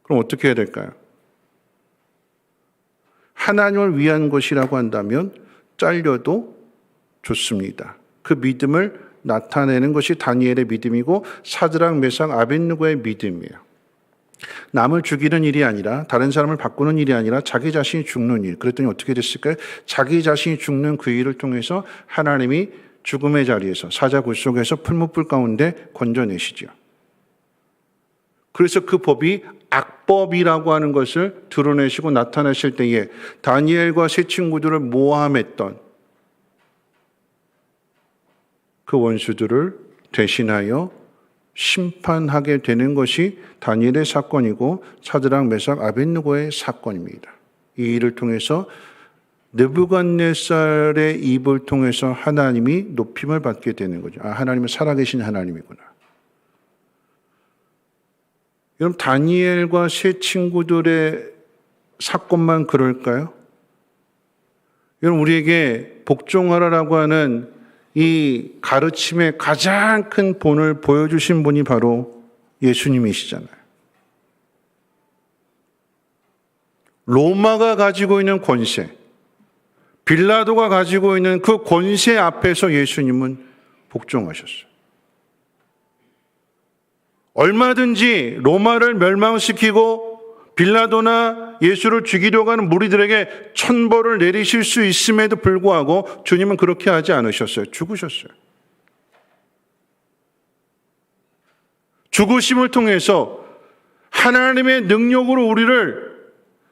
그럼 어떻게 해야 될까요? 하나님을 위한 것이라고 한다면 잘려도 좋습니다. 그 믿음을 나타내는 것이 다니엘의 믿음이고 사드락 메삭 아벳느고의 믿음이에요. 남을 죽이는 일이 아니라 다른 사람을 바꾸는 일이 아니라 자기 자신이 죽는 일. 그랬더니 어떻게 됐을까요? 자기 자신이 죽는 그 일을 통해서 하나님이 죽음의 자리에서 사자굴 속에서 풀무불 가운데 건져내시죠. 그래서 그 법이 악법이라고 하는 것을 드러내시고 나타내실 때에 다니엘과 세 친구들을 모함했던 그 원수들을 대신하여 심판하게 되는 것이 다니엘의 사건이고 사드락 메삭 아벳느고의 사건입니다. 이 일을 통해서 느부갓네살의 입을 통해서 하나님이 높임을 받게 되는 거죠. 하나님은 살아계신 하나님이구나. 여러분 다니엘과 세 친구들의 사건만 그럴까요? 여러분 우리에게 복종하라라고 하는 이 가르침의 가장 큰 본을 보여주신 분이 바로 예수님이시잖아요. 로마가 가지고 있는 권세, 빌라도가 가지고 있는 그 권세 앞에서 예수님은 복종하셨어요. 얼마든지 로마를 멸망시키고 빌라도나 예수를 죽이려고 하는 무리들에게 천벌을 내리실 수 있음에도 불구하고 주님은 그렇게 하지 않으셨어요. 죽으셨어요. 죽으심을 통해서 하나님의 능력으로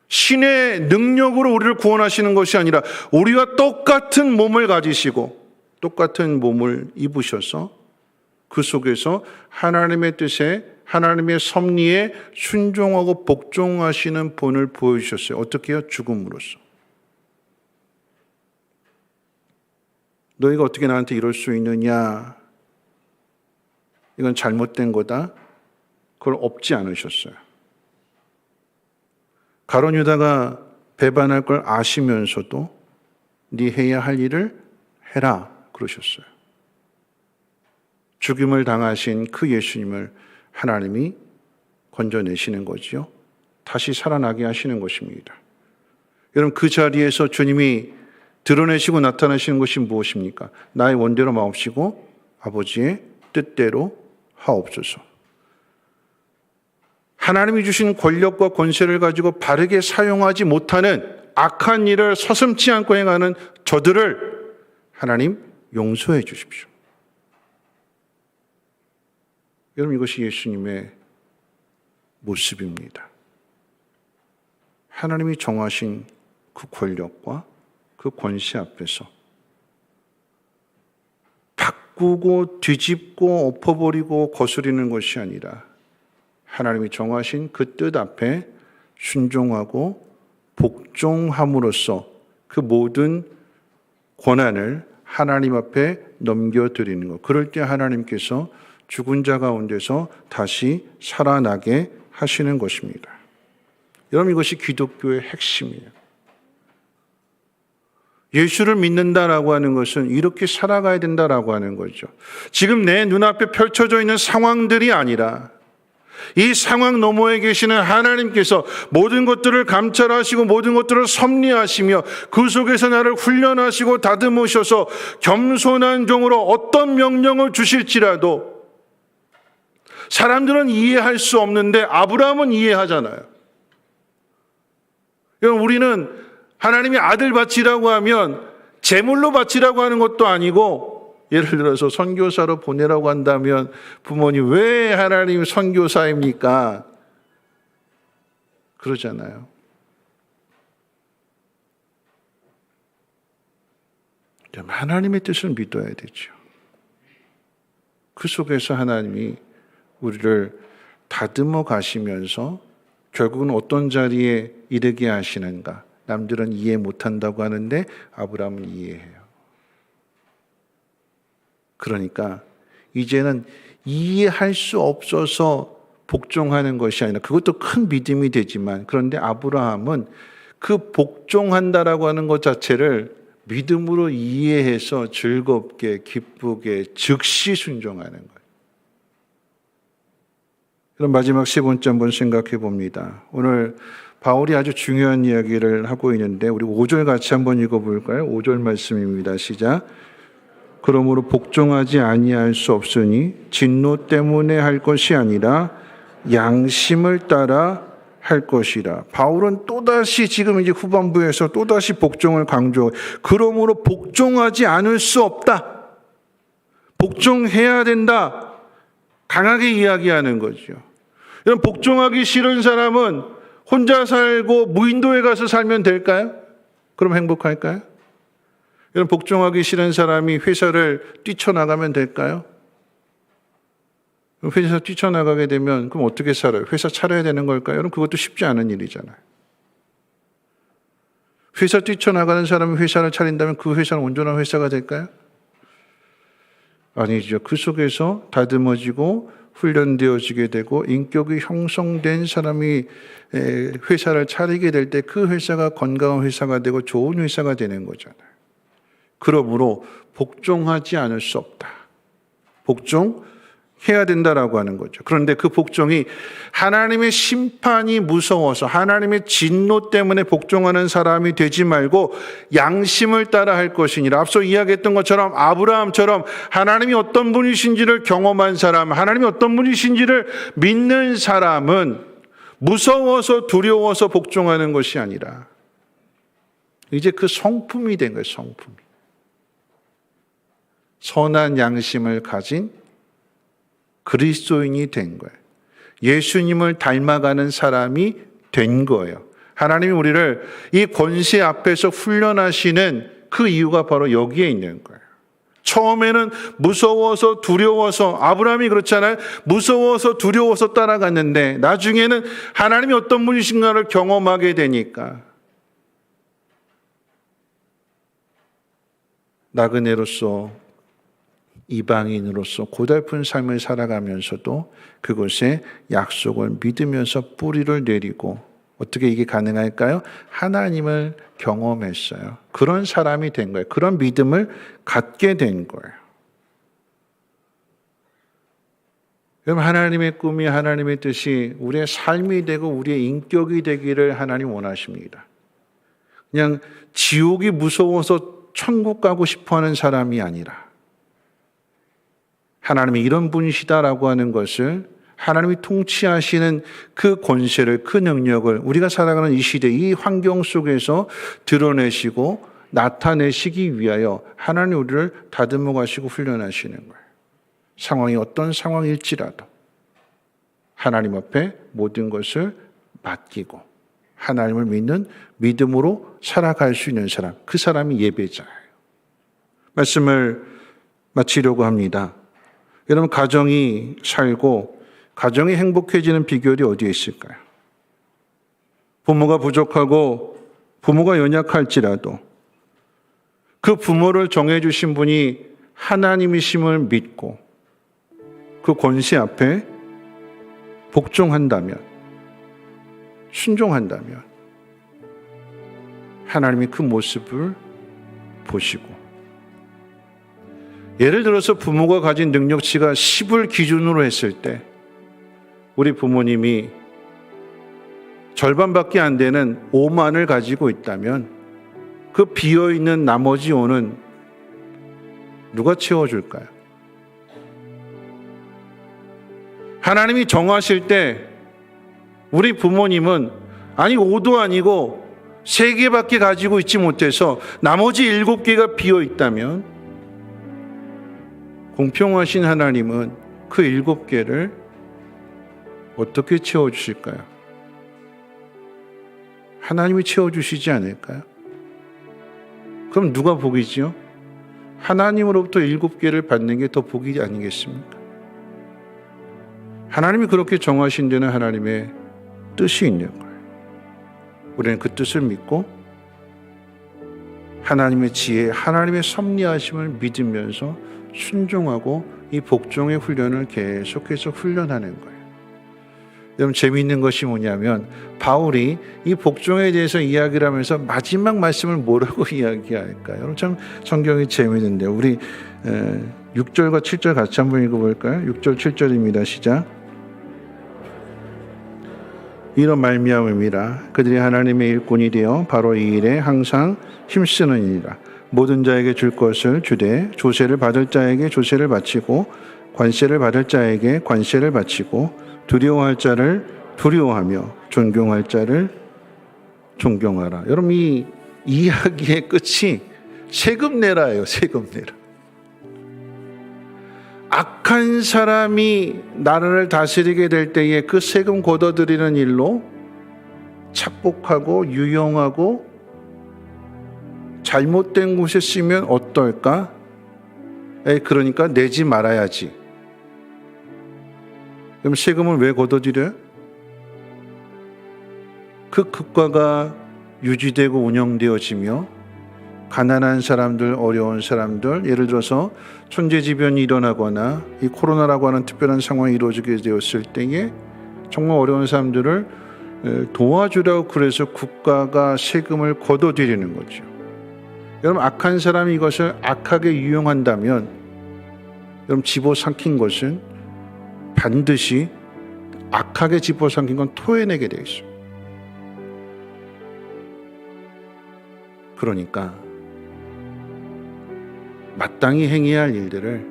신의 능력으로 우리를 구원하시는 것이 아니라 우리와 똑같은 몸을 가지시고 똑같은 몸을 입으셔서 그 속에서 하나님의 뜻에 하나님의 섭리에 순종하고 복종하시는 본을 보여주셨어요. 어떻게 해요? 죽음으로써. 너희가 어떻게 나한테 이럴 수 있느냐? 이건 잘못된 거다. 그걸 엎지 않으셨어요. 가룟 유다가 배반할 걸 아시면서도 네 해야 할 일을 해라 그러셨어요. 죽임을 당하신 그 예수님을 하나님이 건져내시는 거지요. 다시 살아나게 하시는 것입니다. 여러분, 그 자리에서 주님이 드러내시고 나타나시는 것이 무엇입니까? 나의 원대로 마옵시고 아버지의 뜻대로 하옵소서. 하나님이 주신 권력과 권세를 가지고 바르게 사용하지 못하는 악한 일을 서슴지 않고 행하는 저들을 하나님 용서해 주십시오. 여러분, 이것이 예수님의 모습입니다. 하나님이 정하신 그 권력과 그 권세 앞에서 바꾸고 뒤집고 엎어버리고 거스리는 것이 아니라 하나님이 정하신 그 뜻 앞에 순종하고 복종함으로써 그 모든 권한을 하나님 앞에 넘겨드리는 것. 그럴 때 하나님께서 죽은 자 가운데서 다시 살아나게 하시는 것입니다. 여러분, 이것이 기독교의 핵심이에요. 예수를 믿는다라고 하는 것은 이렇게 살아가야 된다라고 하는 거죠. 지금 내 눈앞에 펼쳐져 있는 상황들이 아니라 이 상황 너머에 계시는 하나님께서 모든 것들을 감찰하시고 모든 것들을 섭리하시며 그 속에서 나를 훈련하시고 다듬으셔서 겸손한 종으로 어떤 명령을 주실지라도 사람들은 이해할 수 없는데 아브라함은 이해하잖아요. 우리는 하나님이 아들 바치라고 하면 제물로 바치라고 하는 것도 아니고, 예를 들어서 선교사로 보내라고 한다면 부모님 왜 하나님 선교사입니까? 그러잖아요. 하나님의 뜻을 믿어야 되죠. 그 속에서 하나님이 우리를 다듬어 가시면서 결국은 어떤 자리에 이르게 하시는가? 남들은 이해 못한다고 하는데 아브라함은 이해해요. 그러니까 이제는 이해할 수 없어서 복종하는 것이 아니라, 그것도 큰 믿음이 되지만, 그런데 아브라함은 그 복종한다라고 하는 것 자체를 믿음으로 이해해서 즐겁게 기쁘게 즉시 순종하는 거예요. 그럼 마지막 세 번째 한번 생각해 봅니다. 오늘 바울이 아주 중요한 이야기를 하고 있는데 우리 5절 같이 한번 읽어볼까요? 5절 말씀입니다. 시작. 그러므로 복종하지 아니할 수 없으니 진노 때문에 할 것이 아니라 양심을 따라 할 것이라. 바울은 또다시 지금 이제 후반부에서 또다시 복종을 강조. 그러므로 복종하지 않을 수 없다. 복종해야 된다. 강하게 이야기하는 거죠. 여러분, 복종하기 싫은 사람은 혼자 살고 무인도에 가서 살면 될까요? 그럼 행복할까요? 여러분, 복종하기 싫은 사람이 회사를 뛰쳐나가면 될까요? 회사 뛰쳐나가게 되면 그럼 어떻게 살아요? 회사 차려야 되는 걸까요? 여러분, 그것도 쉽지 않은 일이잖아요. 회사 뛰쳐나가는 사람이 회사를 차린다면 그 회사는 온전한 회사가 될까요? 아니죠. 그 속에서 다듬어지고 훈련되어지게 되고 인격이 형성된 사람이 회사를 차리게 될 때 그 회사가 건강한 회사가 되고 좋은 회사가 되는 거잖아요. 그러므로 복종하지 않을 수 없다. 복종해야 된다라고 하는 거죠. 그런데 그 복종이 하나님의 심판이 무서워서 하나님의 진노 때문에 복종하는 사람이 되지 말고 양심을 따라 할 것이니라. 앞서 이야기했던 것처럼 아브라함처럼 하나님이 어떤 분이신지를 경험한 사람, 하나님이 어떤 분이신지를 믿는 사람은 무서워서 두려워서 복종하는 것이 아니라 이제 그 성품이 된 거예요. 성품이. 선한 양심을 가진 그리스도인이 된 거예요. 예수님을 닮아가는 사람이 된 거예요. 하나님이 우리를 이 권세 앞에서 훈련하시는 그 이유가 바로 여기에 있는 거예요. 처음에는 무서워서 두려워서, 아브라함이 그렇잖아요. 무서워서 두려워서 따라갔는데 나중에는 하나님이 어떤 분이신가를 경험하게 되니까 나그네로서, 이방인으로서 고달픈 삶을 살아가면서도 그곳에 약속을 믿으면서 뿌리를 내리고, 어떻게 이게 가능할까요? 하나님을 경험했어요. 그런 사람이 된 거예요. 그런 믿음을 갖게 된 거예요. 여러분, 하나님의 꿈이, 하나님의 뜻이 우리의 삶이 되고 우리의 인격이 되기를 하나님 원하십니다. 그냥 지옥이 무서워서 천국 가고 싶어하는 사람이 아니라 하나님이 이런 분이시다라고 하는 것을, 하나님이 통치하시는 그 권세를, 그 능력을 우리가 살아가는 이 시대, 이 환경 속에서 드러내시고 나타내시기 위하여 하나님 우리를 다듬어 가시고 훈련하시는 거예요. 상황이 어떤 상황일지라도 하나님 앞에 모든 것을 맡기고 하나님을 믿는 믿음으로 살아갈 수 있는 사람, 그 사람이 예배자예요. 말씀을 마치려고 합니다. 여러분, 가정이 살고 가정이 행복해지는 비결이 어디에 있을까요? 부모가 부족하고 부모가 연약할지라도 그 부모를 정해주신 분이 하나님이심을 믿고 그 권세 앞에 복종한다면, 순종한다면 하나님이 그 모습을 보시고, 예를 들어서 부모가 가진 능력치가 10을 기준으로 했을 때 우리 부모님이 절반밖에 안 되는 5만을 가지고 있다면 그 비어있는 나머지 5는 누가 채워줄까요? 하나님이 정하실 때 우리 부모님은 아니 5도 아니고 3개밖에 가지고 있지 못해서 나머지 7개가 비어있다면 공평하신 하나님은 그 7개를 어떻게 채워주실까요? 하나님이 채워주시지 않을까요? 그럼 누가 복이지요? 하나님으로부터 7개를 받는 게 더 복이 아니겠습니까? 하나님이 그렇게 정하신 데는 하나님의 뜻이 있는 거예요. 우리는 그 뜻을 믿고 하나님의 지혜, 하나님의 섭리하심을 믿으면서 순종하고 이 복종의 훈련을 계속해서 훈련하는 거예요. 여러분, 재미있는 것이 뭐냐면 바울이 이 복종에 대해서 이야기를 하면서 마지막 말씀을 뭐라고 이야기할까요? 여러분, 참 성경이 재미있는데 우리 6절과 7절 같이 한번 읽어볼까요? 6절 7절입니다. 시작. 이런 말미암음이라 그들이 하나님의 일꾼이 되어 바로 이 일에 항상 힘쓰느니라. 모든 자에게 줄 것을 주되 조세를 받을 자에게 조세를 바치고 관세를 받을 자에게 관세를 바치고 두려워할 자를 두려워하며 존경할 자를 존경하라. 여러분, 이 이야기의 끝이 세금 내라예요. 세금 내라. 악한 사람이 나라를 다스리게 될 때에 그 세금 걷어들이는 일로 착복하고 유용하고 잘못된 곳에 쓰면 어떨까? 그러니까 내지 말아야지. 그럼 세금을 왜 걷어들여요? 그 국가가 유지되고 운영되어지며 가난한 사람들, 어려운 사람들, 예를 들어서 천재지변이 일어나거나 이 코로나라고 하는 특별한 상황이 이루어지게 되었을 때에 정말 어려운 사람들을 도와주라고 그래서 국가가 세금을 걷어들이는 거죠. 여러분, 악한 사람이 이것을 악하게 유용한다면 여러분, 집어삼킨 것은 반드시 악하게 집어삼킨 건 토해내게 되어 있습니다. 그러니까 마땅히 행해야 할 일들을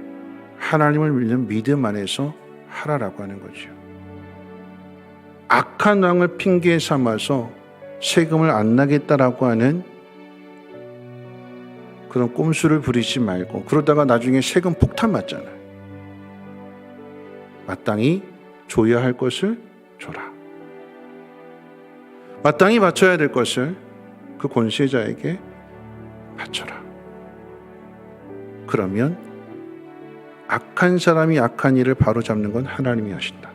하나님을 믿는 믿음 안에서 하라라고 하는 거죠. 악한 왕을 핑계 삼아서 세금을 안 나겠다라고 하는 그런 꼼수를 부리지 말고, 그러다가 나중에 세금 폭탄 맞잖아요. 마땅히 줘야 할 것을 줘라. 마땅히 바쳐야 될 것을 그 권세자에게 바쳐라. 그러면 악한 사람이 악한 일을 바로잡는 건 하나님이 하신다.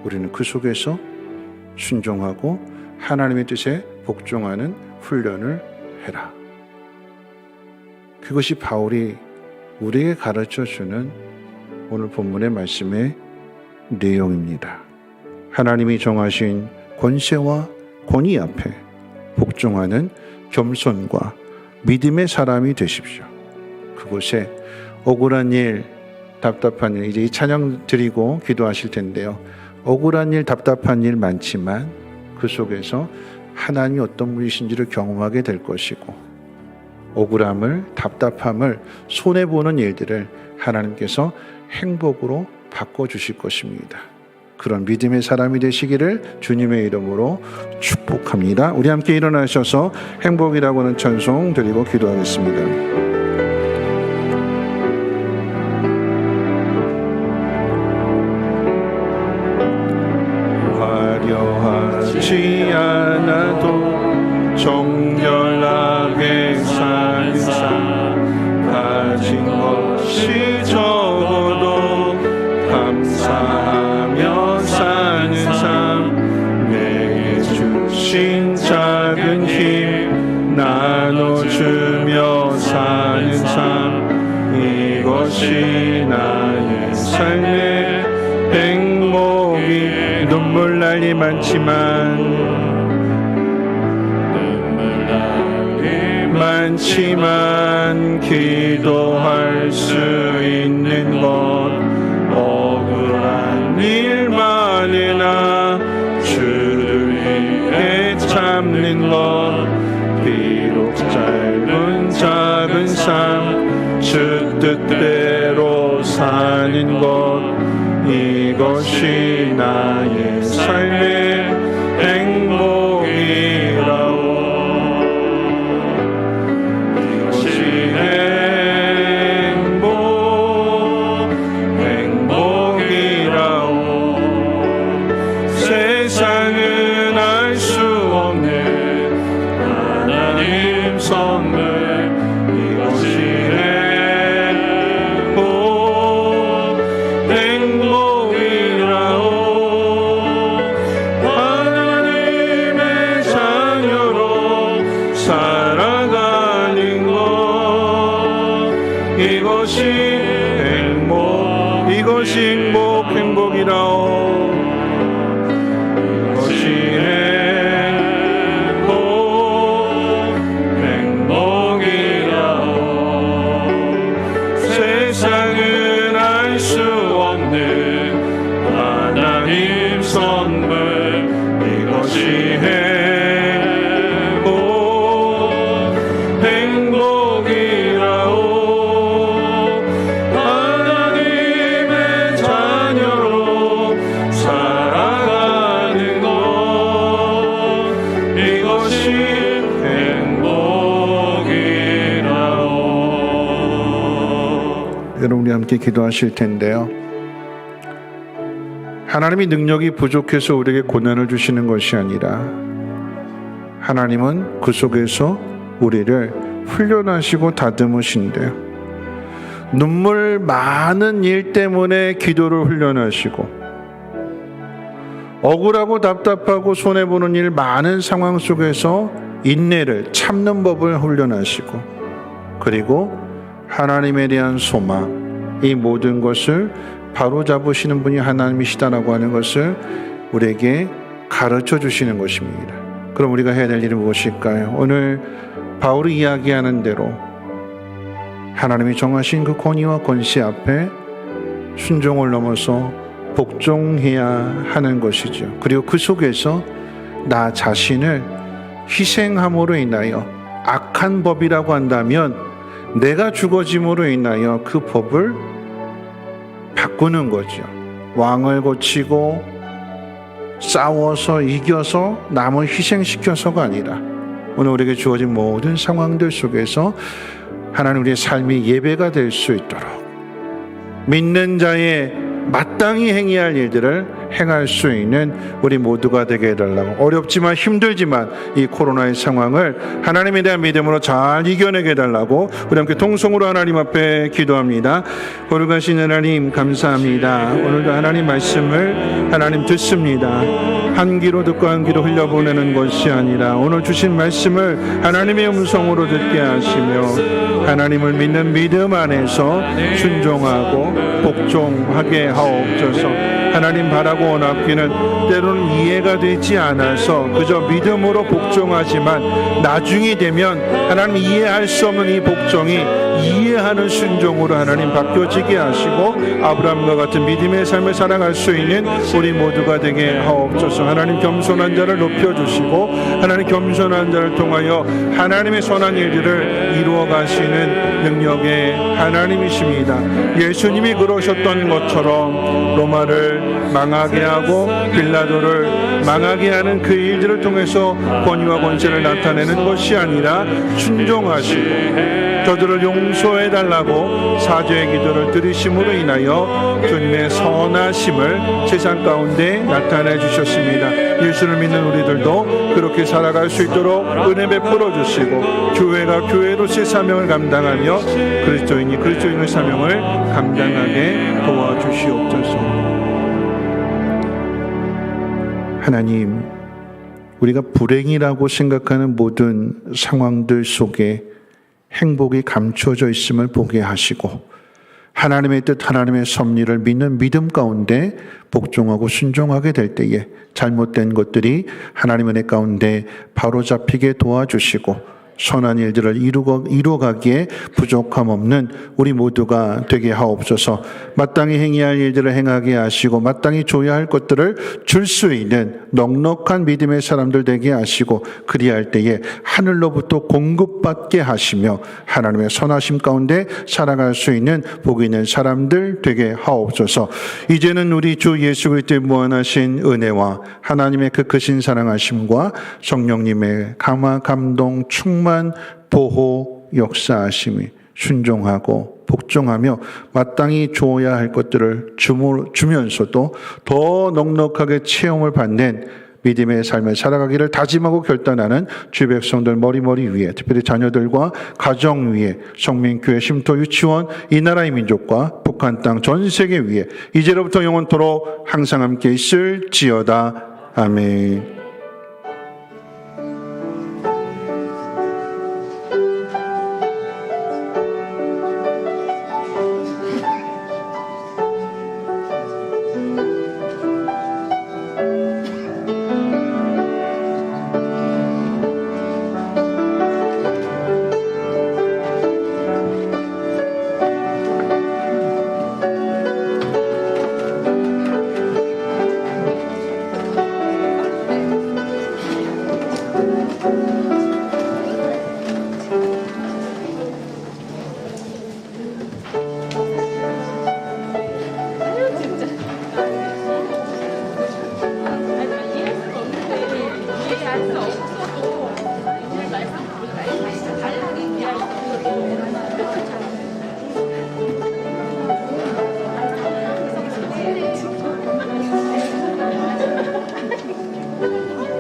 우리는 그 속에서 순종하고 하나님의 뜻에 복종하는 훈련을 해라. 그것이 바울이 우리에게 가르쳐주는 오늘 본문의 말씀의 내용입니다. 하나님이 정하신 권세와 권위 앞에 복종하는 겸손과 믿음의 사람이 되십시오. 그곳에 억울한 일, 답답한 일, 이제 이 찬양 드리고 기도하실 텐데요. 억울한 일, 답답한 일 많지만 그 속에서 하나님이 어떤 분이신지를 경험하게 될 것이고, 억울함을, 답답함을, 손해보는 일들을 하나님께서 행복으로 바꿔주실 것입니다. 그런 믿음의 사람이 되시기를 주님의 이름으로 축복합니다. 우리 함께 일어나셔서 행복이라고 하는 찬송 드리고 기도하겠습니다. 화려하지 않아도 정결하게 사는 삶, 가진 것이 적어도 감사하며 사는 삶, 내게 주신 작은 힘 나눠주며 사는 삶, 이것이 나의 삶의 행복이. 눈물 날 일 많지만 기도할 수 있는 것, 억울한 일 많으나 주를 위해 참는 것, 비록 짧은 작은 삶 주 뜻대로 사는 것, 이것이 나의 삶의 행복이라오. 이것이 행복이라오. 세상은 알 수 없는 하나님 선물, 이것이 행복이라오. 이것이 행복이라오. 세상은 알 수 없는 하나님 선물, 이것이 여러분, 우리 함께 기도하실 텐데요. 하나님이 능력이 부족해서 우리에게 고난을 주시는 것이 아니라 하나님은 그 속에서 우리를 훈련하시고 다듬으신대요. 눈물 많은 일 때문에 기도를 훈련하시고, 억울하고 답답하고 손해보는 일 많은 상황 속에서 인내를 참는 법을 훈련하시고, 그리고 하나님에 대한 소망, 이 모든 것을 바로잡으시는 분이 하나님이시다라고 하는 것을 우리에게 가르쳐 주시는 것입니다. 그럼 우리가 해야 될 일은 무엇일까요? 오늘 바울이 이야기하는 대로 하나님이 정하신 그 권위와 권세 앞에 순종을 넘어서 복종해야 하는 것이죠. 그리고 그 속에서 나 자신을 희생함으로 인하여, 악한 법이라고 한다면 내가 죽어짐으로 인하여 그 법을 바꾸는 거죠. 왕을 고치고 싸워서 이겨서 남을 희생시켜서가 아니라 오늘 우리에게 주어진 모든 상황들 속에서 하나님 우리의 삶이 예배가 될 수 있도록 믿는 자의 마땅히 행해야 할 일들을 행할 수 있는 우리 모두가 되게 해달라고, 어렵지만 힘들지만 이 코로나의 상황을 하나님에 대한 믿음으로 잘 이겨내게 해달라고 우리 함께 통성으로 하나님 앞에 기도합니다. 거룩하신 하나님 감사합니다. 오늘도 하나님 말씀을 하나님 듣습니다. 한 귀로 듣고 한 귀로 흘려보내는 것이 아니라 오늘 주신 말씀을 하나님의 음성으로 듣게 하시며 하나님을 믿는 믿음 안에서 순종하고 복종하게 하옵소서. 하나님 바라고 원하기는 때로는 이해가 되지 않아서 그저 믿음으로 복종하지만 나중이 되면 하나님 이해할 수 없는 이 복종이 이해하는 순종으로 하나님 바뀌어지게 하시고 아브라함과 같은 믿음의 삶을 살아갈 수 있는 우리 모두가 되게 하옵소서. 하나님 겸손한 자를 높여주시고 하나님 겸손한 자를 통하여 하나님의 선한 일들을 이루어 가시는 능력의 하나님이십니다. 예수님이 그러셨던 것처럼 로마를 망하게 하고 빌라도를 망하게 하는 그 일들을 통해서 권위와 권세를 나타내는 것이 아니라 순종하시고 저들을 용서해달라고 사죄의 기도를 들으심으로 인하여 주님의 선하심을 세상 가운데 나타내 주셨습니다. 예수를 믿는 우리들도 그렇게 살아갈 수 있도록 은혜 베풀어 주시고 교회가 교회로서의 사명을 감당하며 그리스도인이 그리스도인의 사명을 감당하게 도와주시옵소서. 하나님, 우리가 불행이라고 생각하는 모든 상황들 속에 행복이 감추어져 있음을 보게 하시고 하나님의 뜻, 하나님의 섭리를 믿는 믿음 가운데 복종하고 순종하게 될 때에 잘못된 것들이 하나님의 은혜 가운데 바로잡히게 도와주시고 선한 일들을 이루어가기에 부족함 없는 우리 모두가 되게 하옵소서. 마땅히 행해야 할 일들을 행하게 하시고 마땅히 줘야 할 것들을 줄 수 있는 넉넉한 믿음의 사람들 되게 하시고 그리할 때에 하늘로부터 공급받게 하시며 하나님의 선하심 가운데 살아갈 수 있는 복 있는 사람들 되게 하옵소서. 이제는 우리 주 예수 그리스도의 무한하신 은혜와 하나님의 그 크신 사랑하심과 성령님의 감화 감동 충만 보호 역사하심이 순종하고 복종하며 마땅히 주어야 할 것들을 주면서도 더 넉넉하게 체험을 받는 믿음의 삶을 살아가기를 다짐하고 결단하는 주의 백성들 머리머리 위에, 특별히 자녀들과 가정 위에, 성민교회 심토 유치원 이 나라의 민족과 북한 땅 전 세계 위에 이제로부터 영원토록 항상 함께 있을지어다. 아멘. 이해할 수 없어.